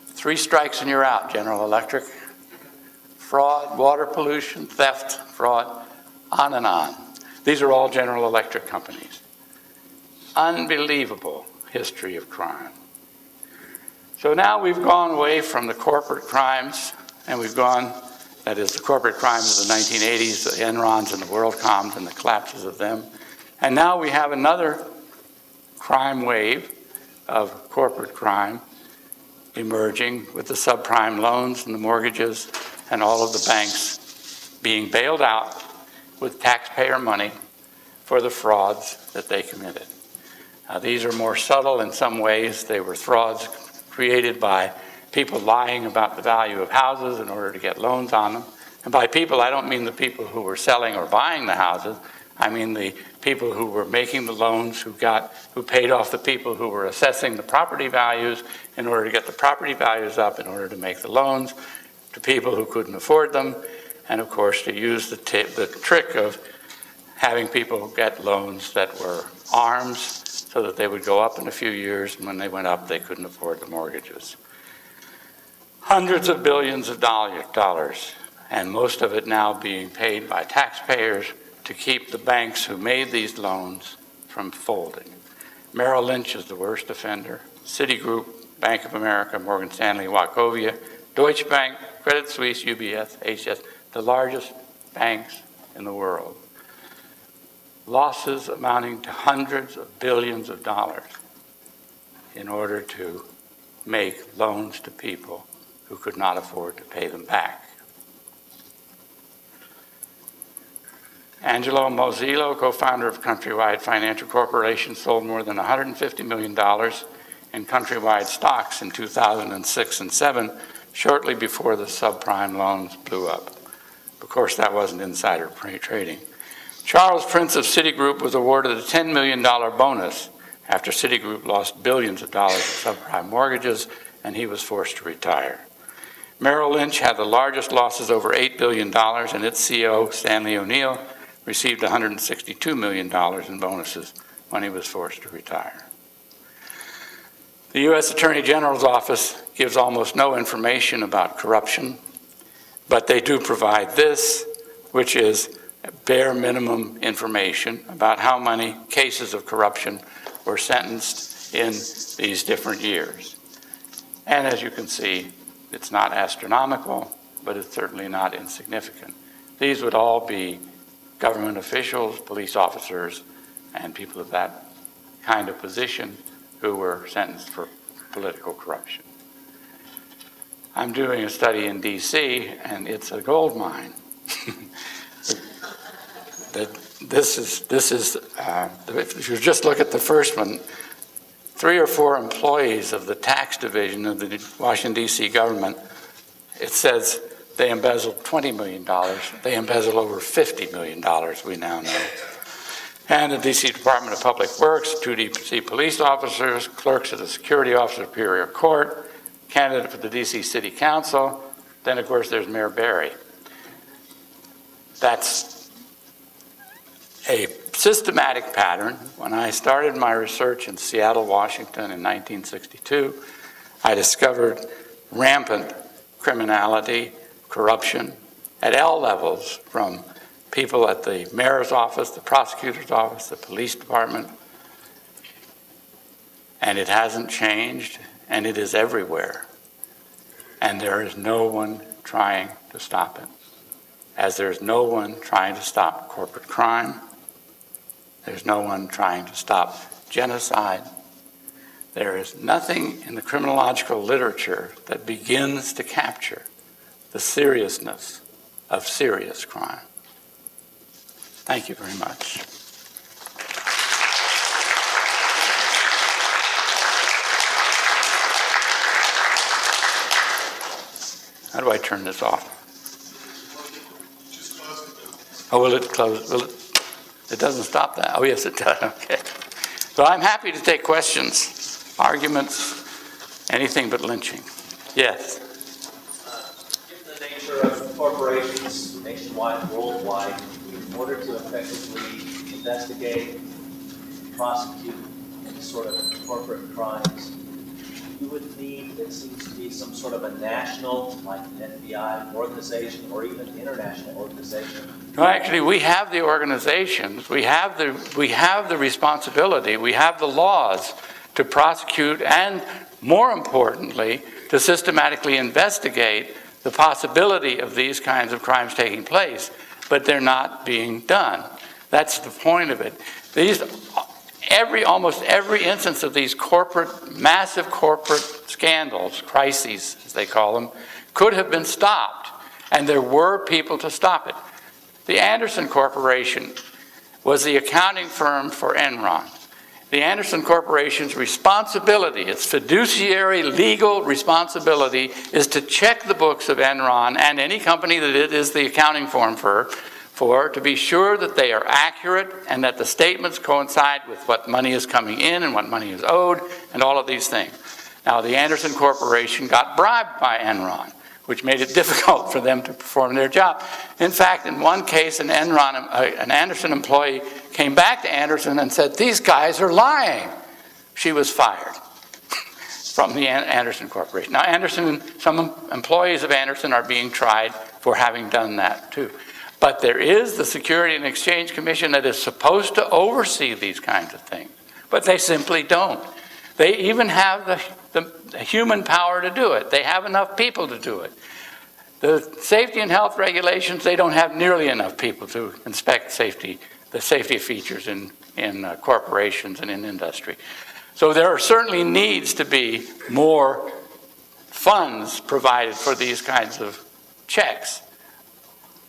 3 strikes and you're out, General Electric. Fraud, water pollution, theft, fraud, on and on. These are all General Electric companies. Unbelievable history of crime. So now we've gone away from the corporate crimes, and we've gone, that is, the corporate crimes of the 1980s, the Enrons and the WorldComs and the collapses of them. And now we have another crime wave of corporate crime emerging with the subprime loans and the mortgages and all of the banks being bailed out with taxpayer money for the frauds that they committed. Now, these are more subtle in some ways. They were frauds created by people lying about the value of houses in order to get loans on them. And by people, I don't mean the people who were selling or buying the houses. I mean the people who were making the loans, who paid off the people who were assessing the property values in order to get the property values up, in order to make the loans to people who couldn't afford them, and of course to use the trick of having people get loans that were arms so that they would go up in a few years, and when they went up, they couldn't afford the mortgages. Hundreds of billions of dollars, and most of it now being paid by taxpayers to keep the banks who made these loans from folding. Merrill Lynch is the worst offender. Citigroup, Bank of America, Morgan Stanley, Wachovia, Deutsche Bank, Credit Suisse, UBS, HS, the largest banks in the world. Losses amounting to hundreds of billions of dollars in order to make loans to people who could not afford to pay them back. Angelo Mozilo, co-founder of Countrywide Financial Corporation, sold more than $150 million in Countrywide stocks in 2006 and 7, shortly before the subprime loans blew up. Of course, that wasn't insider trading. Charles Prince of Citigroup was awarded a $10 million bonus after Citigroup lost billions of dollars in subprime mortgages, and he was forced to retire. Merrill Lynch had the largest losses, over $8 billion, and its CEO, Stanley O'Neill, received $162 million in bonuses when he was forced to retire. The U.S. Attorney General's office gives almost no information about corruption, but they do provide this, which is bare minimum information about how many cases of corruption were sentenced in these different years. And as you can see, it's not astronomical, but it's certainly not insignificant. These would all be government officials, police officers, and people of that kind of position who were sentenced for political corruption. I'm doing a study in D.C., and it's a gold mine. If you just look at the first one, 3 or 4 employees of the tax division of the Washington, D.C. government, it says they embezzled $20 million. They embezzle over $50 million, we now know. And the D.C. Department of Public Works, 2 D.C. police officers, clerks of the Security Office of Superior Court, candidate for the D.C. City Council, then, of course, there's Mayor Barry. That's a systematic pattern. When I started my research in Seattle, Washington in 1962, I discovered rampant criminality, corruption at all levels, from people at the mayor's office, the prosecutor's office, the police department. And it hasn't changed, and it is everywhere. And there is no one trying to stop it. As there's no one trying to stop corporate crime, there's no one trying to stop genocide. There is nothing in the criminological literature that begins to capture the seriousness of serious crime. Thank you very much. How do I turn this off? Just close it. Oh, will it close? Will it? It doesn't stop that. Oh, yes, it does. Okay. So I'm happy to take questions, arguments, anything but lynching. Yes. Given the nature of corporations nationwide, worldwide, in order to effectively investigate, prosecute sort of corporate crimes, you would need, it seems to be, some sort of a national, like an FBI organization, or even international organization. No, actually, we have the organizations, we have the responsibility, we have the laws to prosecute and, more importantly, to systematically investigate the possibility of these kinds of crimes taking place, but they're not being done. That's the point of it. Almost every instance of these massive corporate scandals, crises as they call them, could have been stopped, and there were people to stop it. The Andersen Corporation was the accounting firm for Enron. The Andersen Corporation's responsibility, its fiduciary legal responsibility, is to check the books of Enron and any company that it is the accounting firm for to be sure that they are accurate and that the statements coincide with what money is coming in and what money is owed and all of these things. Now, the Andersen Corporation got bribed by Enron, which made it difficult for them to perform their job. In fact, in one case, an Andersen employee came back to Andersen and said, "These guys are lying." She was fired from the Andersen Corporation. Now, some employees of Andersen are being tried for having done that too. But there is the Security and Exchange Commission that is supposed to oversee these kinds of things, but they simply don't. They even have the human power to do it. They have enough people to do it. The safety and health regulations, they don't have nearly enough people to inspect the safety features in corporations and in industry. So there certainly needs to be more funds provided for these kinds of checks.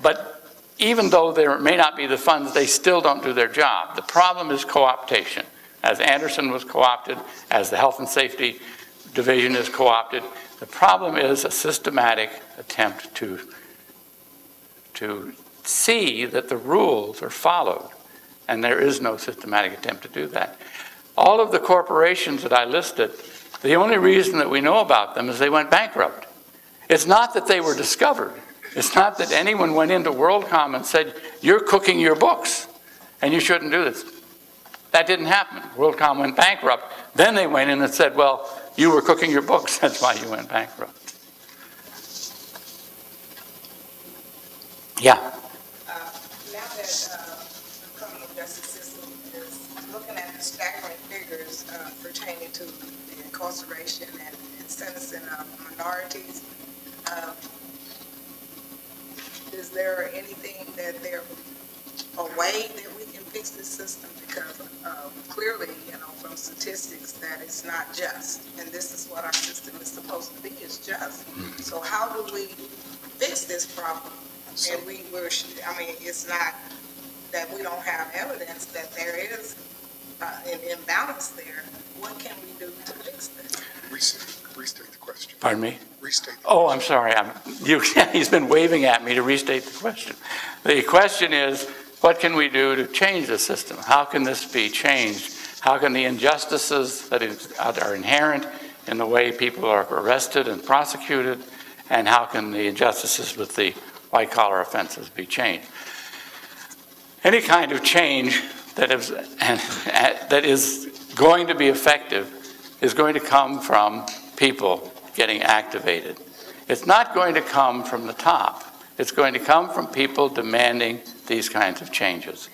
But even though there may not be the funds, they still don't do their job. The problem is co-optation. As Andersen was co-opted, as the Health and Safety Division is co-opted, the problem is a systematic attempt to see that the rules are followed, and there is no systematic attempt to do that. All of the corporations that I listed, the only reason that we know about them is they went bankrupt. It's not that they were discovered. It's not that anyone went into WorldCom and said, "You're cooking your books, and you shouldn't do this." That didn't happen. WorldCom went bankrupt. Then they went in and said, "Well, you were cooking your books, that's why you went bankrupt." Yeah. Now that the criminal justice system is looking at the staggering figures pertaining to the incarceration and sentencing of minorities, is there anything that a way that we can fix this system? Because clearly, from statistics, that it's not just, and this is what our system is supposed to be, is just. So how do we fix this problem? And it's not that we don't have evidence that there is an imbalance there. What can we do to fix this? Restate the question. Pardon me? Restate the Oh, I'm sorry. He's been waving at me to restate the question. The question is, what can we do to change the system? How can this be changed? How can the injustices that are inherent in the way people are arrested and prosecuted, and how can the injustices with the white-collar offenses be changed? Any kind of change that is going to be effective is going to come from people getting activated. It's not going to come from the top. It's going to come from people demanding these kinds of changes.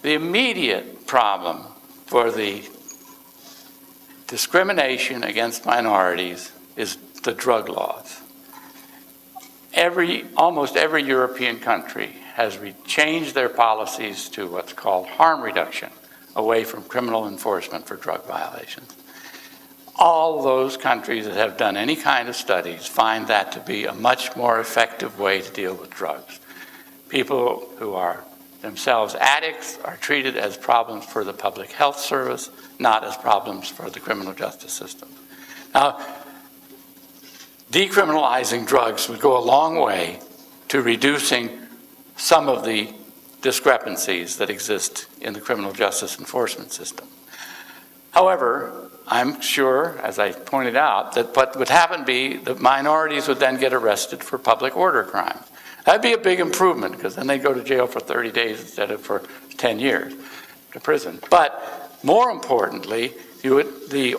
The immediate problem for the discrimination against minorities is the drug laws. Almost every European country has changed their policies to what's called harm reduction, away from criminal enforcement for drug violations. All those countries that have done any kind of studies find that to be a much more effective way to deal with drugs. People who are themselves addicts are treated as problems for the public health service, not as problems for the criminal justice system. Now, decriminalizing drugs would go a long way to reducing some of the discrepancies that exist in the criminal justice enforcement system. However, I'm sure, as I pointed out, that what would happen be the minorities would then get arrested for public order crimes. That'd be a big improvement, because then they'd go to jail for 30 days instead of for 10 years to prison. But more importantly, the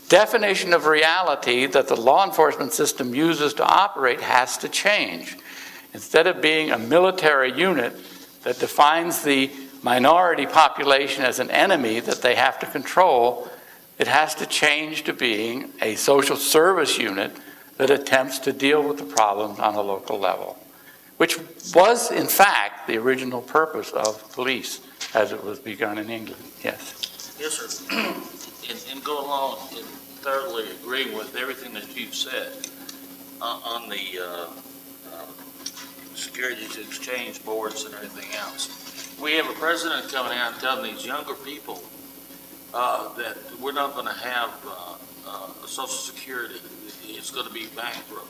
definition of reality that the law enforcement system uses to operate has to change. Instead of being a military unit that defines the minority population as an enemy that they have to control, it has to change to being a social service unit that attempts to deal with the problems on a local level, which was, in fact, the original purpose of police as it was begun in England. Yes. Yes, sir. And go along and thoroughly agreeing with everything that you've said on the securities exchange boards and everything else. We have a president coming out and telling these younger people that we're not going to have Social Security. It's going to be bankrupt.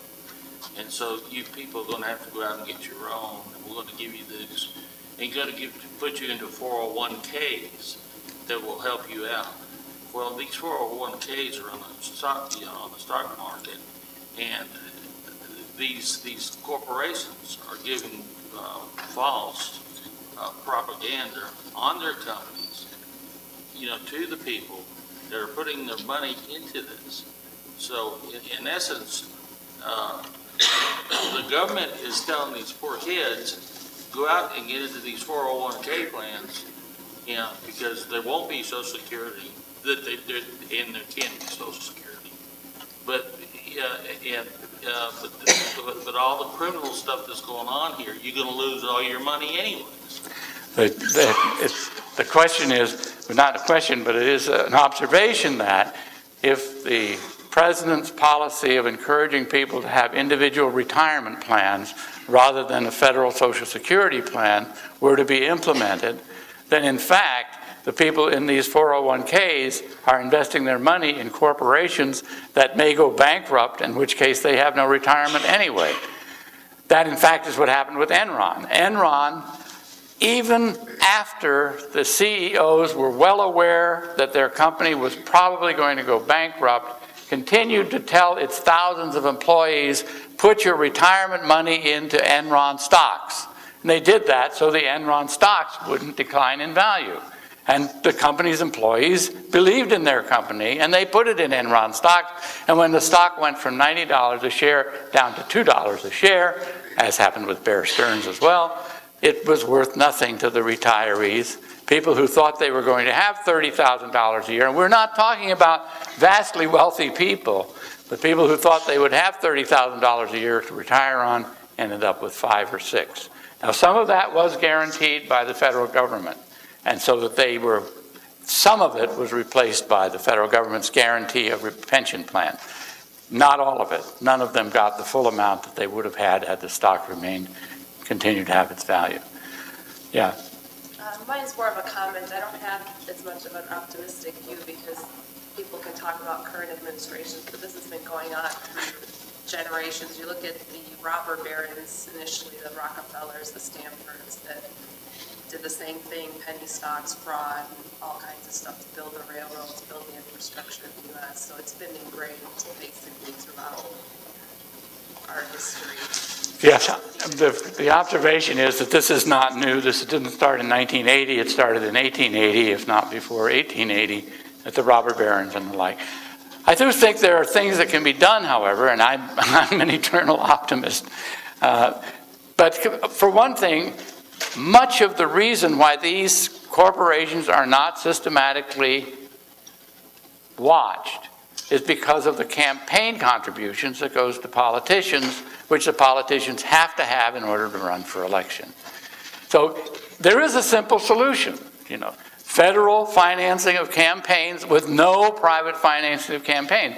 And so you people are going to have to go out and get your own, and we're going to give you this, and going to put you into 401ks that will help you out. Well, these 401ks are on the stock market, and these corporations are giving false propaganda on their companies, to the people that are putting their money into this. So, in essence, the government is telling these poor kids, go out and get into these 401k plans, because there won't be Social Security, and there can be Social Security. But but all the criminal stuff that's going on here, you're going to lose all your money anyways. The question is, well, not a question, but it is an observation that if the president's policy of encouraging people to have individual retirement plans rather than a federal Social Security plan were to be implemented, then in fact, the people in these 401ks are investing their money in corporations that may go bankrupt, in which case they have no retirement anyway. That, in fact, is what happened with Enron. Enron, even after the CEOs were well aware that their company was probably going to go bankrupt, continued to tell its thousands of employees, put your retirement money into Enron stocks. And they did that so the Enron stocks wouldn't decline in value. And the company's employees believed in their company, and they put it in Enron stock. And when the stock went from $90 a share down to $2 a share, as happened with Bear Stearns as well, it was worth nothing to the retirees, people who thought they were going to have $30,000 a year. And we're not talking about vastly wealthy people. The people who thought they would have $30,000 a year to retire on ended up with 5 or 6. Now, some of that was guaranteed by the federal government. And so that some of it was replaced by the federal government's guarantee of a pension plan. Not all of it. None of them got the full amount that they would have had the stock continued to have its value. Yeah. Mine's more of a comment. I don't have as much of an optimistic view because people can talk about current administrations, but this has been going on for generations. You look at the robber barons initially, the Rockefellers, the Stanfords, that did the same thing, penny stocks, fraud, and all kinds of stuff to build the railroads, build the infrastructure of the U.S. So it's been ingrained basically throughout our history. Yes, the observation is that this is not new. This didn't start in 1980. It started in 1880, if not before 1880, at the robber barons and the like. I do think there are things that can be done, however, and I'm an eternal optimist. But for one thing, much of the reason why these corporations are not systematically watched is because of the campaign contributions that goes to politicians, which the politicians have to have in order to run for election. So there is a simple solution, federal financing of campaigns with no private financing of campaigns.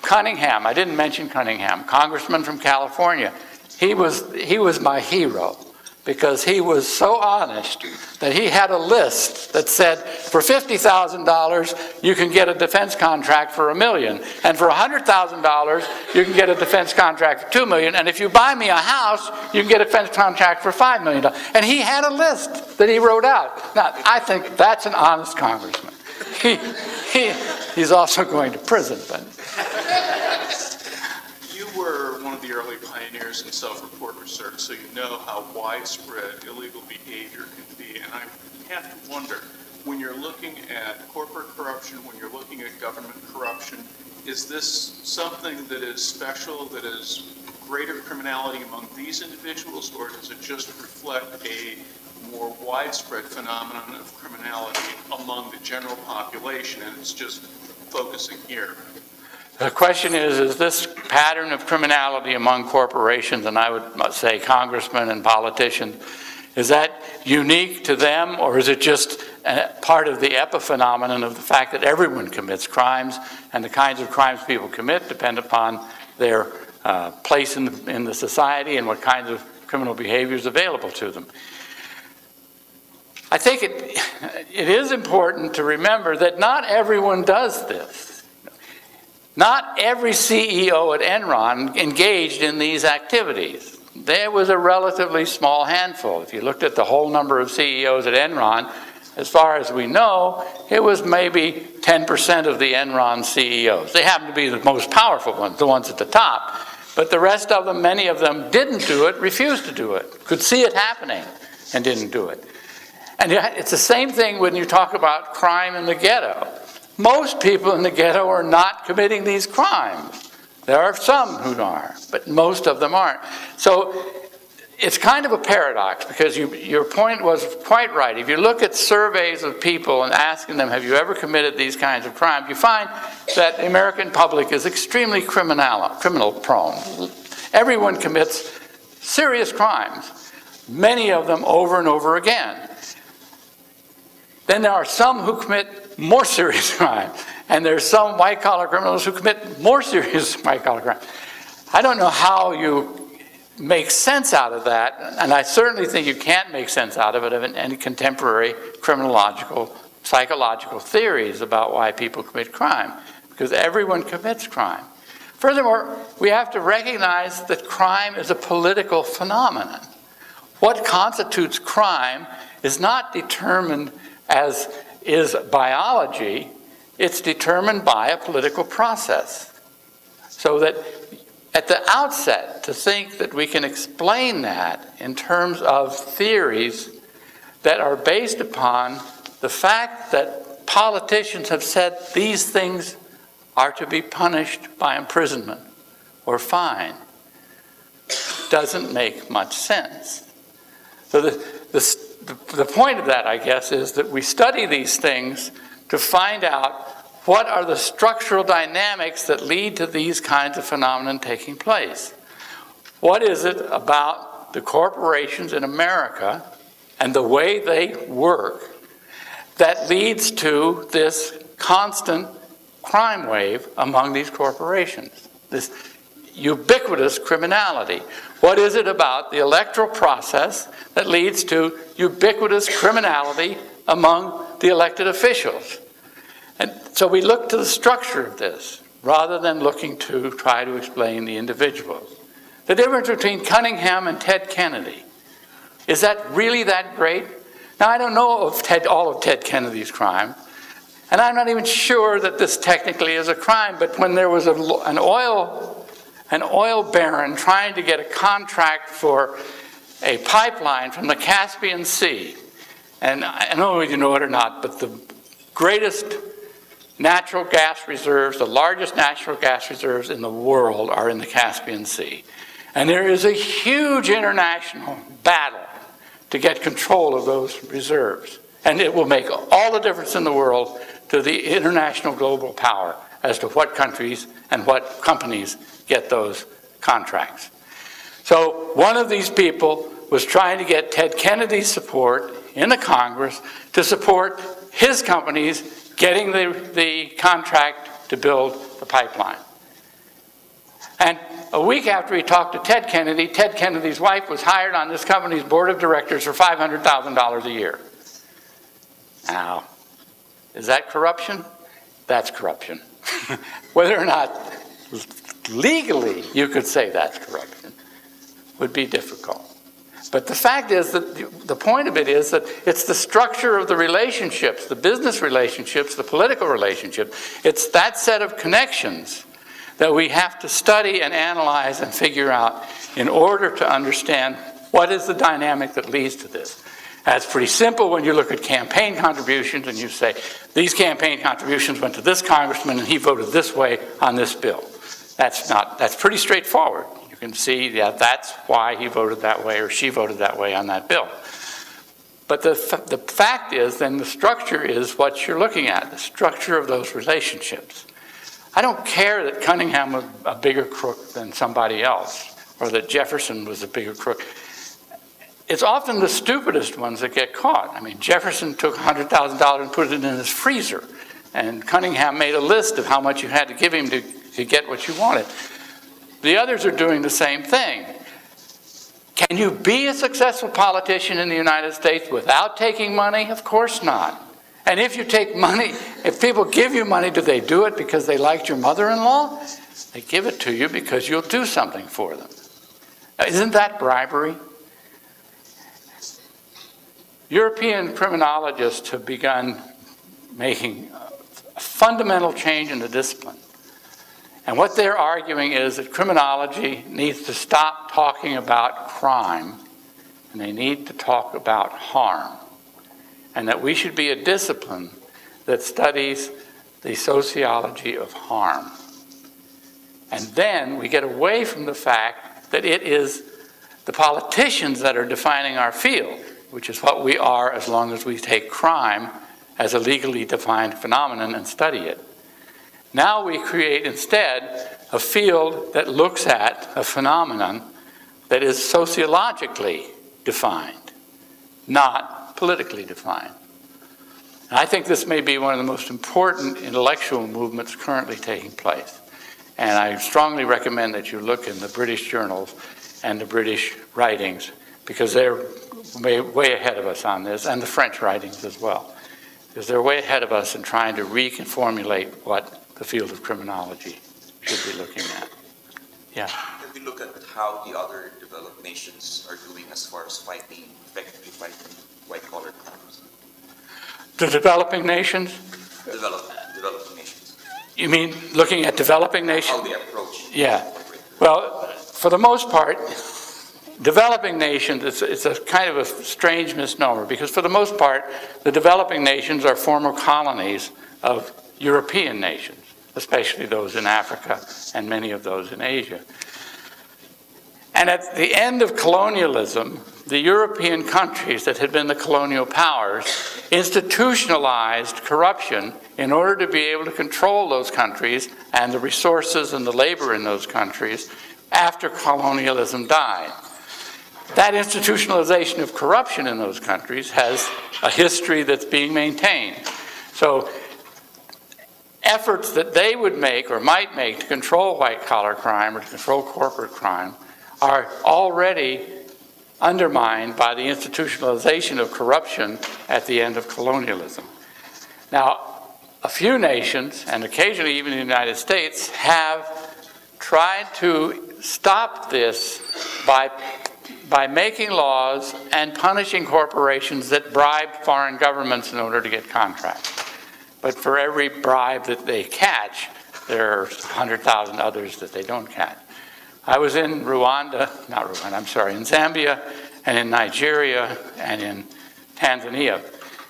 Cunningham, I didn't mention Cunningham, congressman from California. He was my hero, because he was so honest that he had a list that said, for $50,000, you can get a defense contract for $1 million. And for $100,000, you can get a defense contract for $2 million. And if you buy me a house, you can get a defense contract for $5 million. And he had a list that he wrote out. Now, I think that's an honest congressman. he's also going to prison. But You were one of the early pioneers in self-report research, so you know how widespread illegal behavior can be. And I have to wonder, when you're looking at corporate corruption, when you're looking at government corruption, is this something that is special, that is greater criminality among these individuals, or does it just reflect a more widespread phenomenon of criminality among the general population, and it's just focusing here? the question is this pattern of criminality among corporations, and I would say congressmen and politicians, is that unique to them, or is it just part of the epiphenomenon of the fact that everyone commits crimes, and the kinds of crimes people commit depend upon their place in the society and what kinds of criminal behavior is available to them? I think it is important to remember that not everyone does this. Not every CEO at Enron engaged in these activities. There was a relatively small handful. If you looked at the whole number of CEOs at Enron, as far as we know, it was maybe 10% of the Enron CEOs. They happen to be the most powerful ones, the ones at the top. But the rest of them, many of them didn't do it, refused to do it, could see it happening and didn't do it. And it's the same thing when you talk about crime in the ghetto. Most people in the ghetto are not committing these crimes. There are some who are, but most of them aren't. So it's kind of a paradox, because your point was quite right. If you look at surveys of people and asking them, have you ever committed these kinds of crimes, you find that the American public is extremely criminal prone. Everyone commits serious crimes, many of them over and over again. Then there are some who commit more serious crimes, and there's some white-collar criminals who commit more serious white-collar crimes. I don't know how you make sense out of that, and I certainly think you can't make sense out of it in any contemporary criminological, psychological theories about why people commit crime, because everyone commits crime. Furthermore, we have to recognize that crime is a political phenomenon. What constitutes crime is not determined as is biology, it's determined by a political process. So that at the outset, to think that we can explain that in terms of theories that are based upon the fact that politicians have said these things are to be punished by imprisonment or fine, doesn't make much sense. So the point of that, I guess, is that we study these things to find out what are the structural dynamics that lead to these kinds of phenomena taking place. What is it about the corporations in America and the way they work that leads to this constant crime wave among these corporations, this ubiquitous criminality? What is it about the electoral process that leads to ubiquitous criminality among the elected officials? And so we look to the structure of this rather than looking to try to explain the individuals. The difference between Cunningham and Ted Kennedy, is that really that great? Now, I don't know of all of Ted Kennedy's crime, and I'm not even sure that this technically is a crime, but when there was an oil baron trying to get a contract for a pipeline from the Caspian Sea, and I don't know if you know it or not, but the greatest natural gas reserves, the largest natural gas reserves in the world are in the Caspian Sea. And there is a huge international battle to get control of those reserves. And it will make all the difference in the world to the international global power as to what countries and what companies get those contracts. So one of these people was trying to get Ted Kennedy's support in the Congress to support his companies getting the contract to build the pipeline. And a week after he talked to Ted Kennedy, Ted Kennedy's wife was hired on this company's board of directors for $500,000 a year. Now, is that corruption? That's corruption. Whether or not legally you could say that's corruption would be difficult. But the fact is that the point of it is that it's the structure of the relationships, the business relationships, the political relationships. It's that set of connections that we have to study and analyze and figure out in order to understand what is the dynamic that leads to this. That's pretty simple when you look at campaign contributions and you say, these campaign contributions went to this congressman and he voted this way on this bill. That's pretty straightforward. You can see that that's why he voted that way or she voted that way on that bill. But the fact is, then, the structure is what you're looking at, the structure of those relationships. I don't care that Cunningham was a bigger crook than somebody else, or that Jefferson was a bigger crook. It's often the stupidest ones that get caught. I mean, Jefferson took $100,000 and put it in his freezer, and Cunningham made a list of how much you had to give him to get what you wanted. The others are doing the same thing. Can you be a successful politician in the United States without taking money? Of course not. And if you take money, if people give you money, do they do it because they liked your mother-in-law? They give it to you because you'll do something for them. Now, isn't that bribery? European criminologists have begun making a fundamental change in the discipline. And what they're arguing is that criminology needs to stop talking about crime, and they need to talk about harm. And that we should be a discipline that studies the sociology of harm. And then we get away from the fact that it is the politicians that are defining our field, which is what we are as long as we take crime as a legally defined phenomenon and study it. Now we create instead a field that looks at a phenomenon that is sociologically defined, not politically defined. And I think this may be one of the most important intellectual movements currently taking place. And I strongly recommend that you look in the British journals and the British writings, because they're way ahead of us on this, and the French writings as well, because they're way ahead of us in trying to reformulate what the field of criminology should be looking at. Yeah. Can we look at how the other developed nations are doing as far as effectively fighting white-collar crimes? The developing nations? Developing nations. You mean looking at developing nations? How they approach. Yeah. Well, for the most part, developing nations, it's a kind of a strange misnomer, because for the most part, the developing nations are former colonies of European nations, especially those in Africa and many of those in Asia. And at the end of colonialism, the European countries that had been the colonial powers institutionalized corruption in order to be able to control those countries and the resources and the labor in those countries after colonialism died. That institutionalization of corruption in those countries has a history that's being maintained. So efforts that they would make or might make to control white-collar crime or to control corporate crime are already undermined by the institutionalization of corruption at the end of colonialism. Now, a few nations, and occasionally even the United States, have tried to stop this by making laws and punishing corporations that bribe foreign governments in order to get contracts. But for every bribe that they catch, there are 100,000 others that they don't catch. I was in in Zambia and in Nigeria and in Tanzania.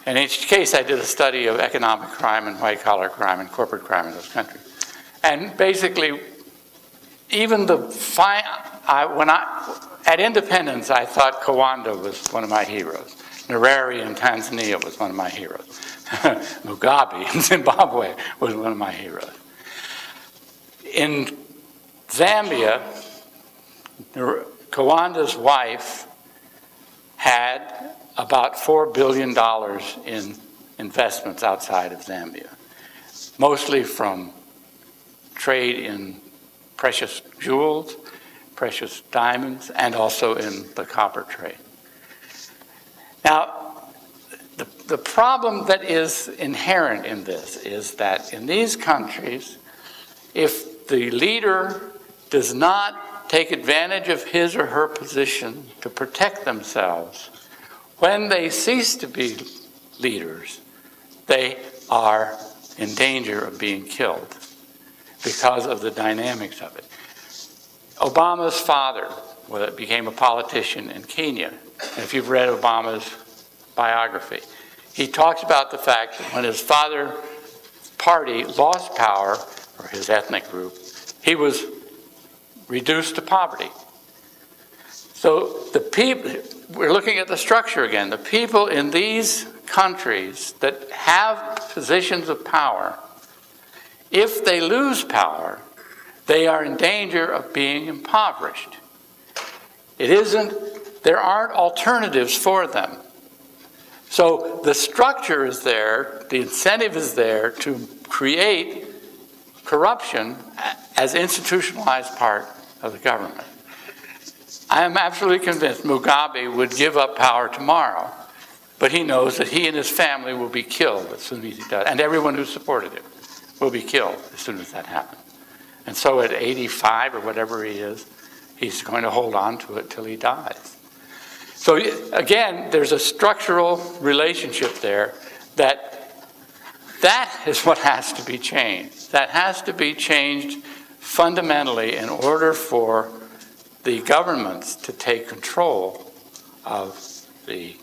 In each case, I did a study of economic crime and white-collar crime and corporate crime in those countries. And basically, even at independence, I thought Kawanda was one of my heroes. Nyerere in Tanzania was one of my heroes. Mugabe in Zimbabwe was one of my heroes. In Zambia, Kawanda's wife had about $4 billion in investments outside of Zambia, mostly from trade in precious jewels, precious diamonds, and also in the copper trade. Now, the problem that is inherent in this is that in these countries, if the leader does not take advantage of his or her position to protect themselves, when they cease to be leaders, they are in danger of being killed because of the dynamics of it. Obama's father became a politician in Kenya. And if you've read Obama's biography, he talks about the fact that when his father's party lost power, or his ethnic group, he was reduced to poverty. So the people, we're looking at the structure again. The people in these countries that have positions of power, if they lose power, they are in danger of being impoverished. There aren't alternatives for them. So the structure is there, the incentive is there to create corruption as institutionalized part of the government. I am absolutely convinced Mugabe would give up power tomorrow, but he knows that he and his family will be killed as soon as he does, and everyone who supported him will be killed as soon as that happens. And so at 85 or whatever he is, he's going to hold on to it till he dies. So again, there's a structural relationship there that is what has to be changed. That has to be changed fundamentally in order for the governments to take control of the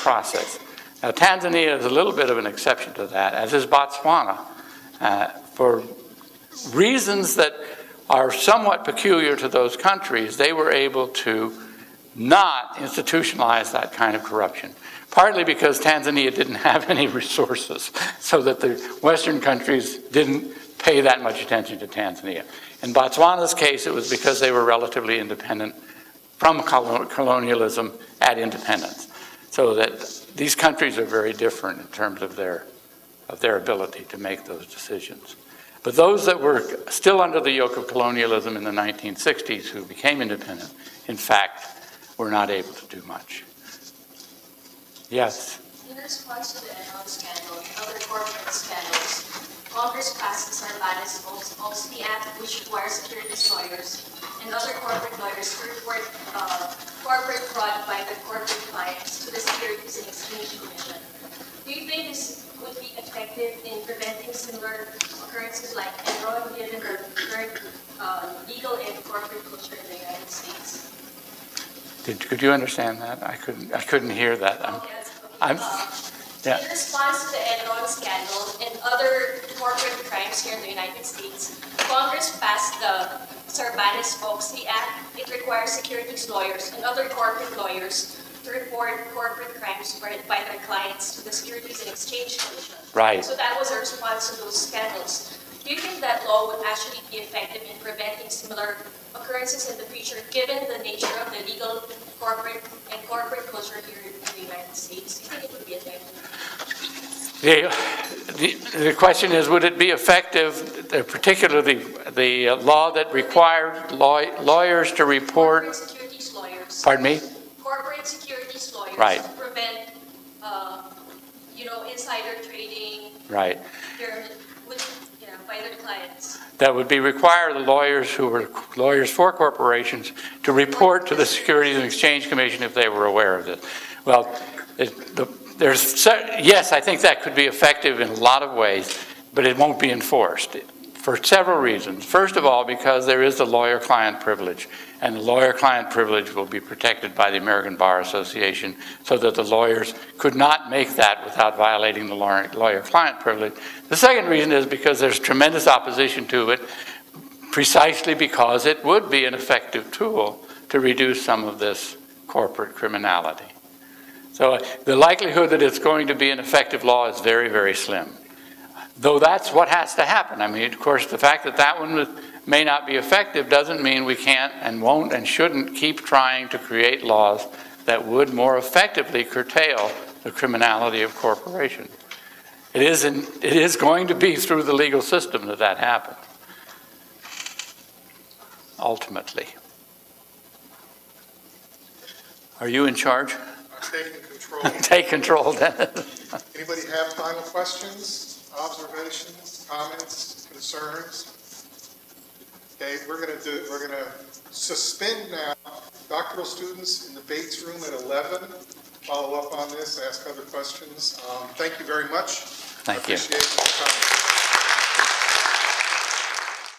process. Now, Tanzania is a little bit of an exception to that, as is Botswana, for reasons that are somewhat peculiar to those countries. They were able to not institutionalize that kind of corruption, partly because Tanzania didn't have any resources, so that the Western countries didn't pay that much attention to Tanzania. In Botswana's case, it was because they were relatively independent from colonialism at independence, so that these countries are very different in terms of their ability to make those decisions. But those that were still under the yoke of colonialism in the 1960s who became independent, in fact, were not able to do much. Yes? In response to the Enron scandal and other corporate scandals, Congress passed the Sarbanes-Oxley Act, which requires securities lawyers and other corporate lawyers to report corporate fraud by their corporate clients to the Securities and Exchange Commission. Do you think this would be effective in preventing similar occurrences like Enron, given the current legal and corporate culture in the United States? Could you understand that? I couldn't hear that. In response to the Enron scandal and other corporate crimes here in the United States, Congress passed the Sarbanes-Oxley Act. It requires securities lawyers and other corporate lawyers to report corporate crimes by their clients to the Securities and Exchange Commission. Right. So that was a response to those scandals. Do you think that law would actually be effective in preventing similar occurrences in the future, given the nature of the legal, corporate culture here in the United States? Do you think it would be effective? The question is, would it be effective, particularly the law that required lawyers to report? Corporate securities lawyers. Pardon me? Corporate securities lawyers. Right. To prevent, insider trading. Right. By their clients. That would be require the lawyers who were lawyers for corporations to report to the Securities and Exchange Commission if they were aware of it. Well, yes, I think that could be effective in a lot of ways, but it won't be enforced for several reasons. First of all, because there is the lawyer-client privilege, and the lawyer-client privilege will be protected by the American Bar Association, so that the lawyers could not make that without violating the lawyer-client privilege. The second reason is because there's tremendous opposition to it, precisely because it would be an effective tool to reduce some of this corporate criminality. So the likelihood that it's going to be an effective law is very, very slim. Though that's what has to happen. I mean, of course, the fact that that one may not be effective doesn't mean we can't and won't and shouldn't keep trying to create laws that would more effectively curtail the criminality of corporations. It is going to be through the legal system that happens, ultimately. Are you in charge? I'm taking control. Take control, then. Anybody have final questions, observations, comments, concerns? Okay, we're gonna suspend now. Doctoral students in the Bates room at 11. Follow up on this, ask other questions. Thank you very much. Thank you. Appreciate the time.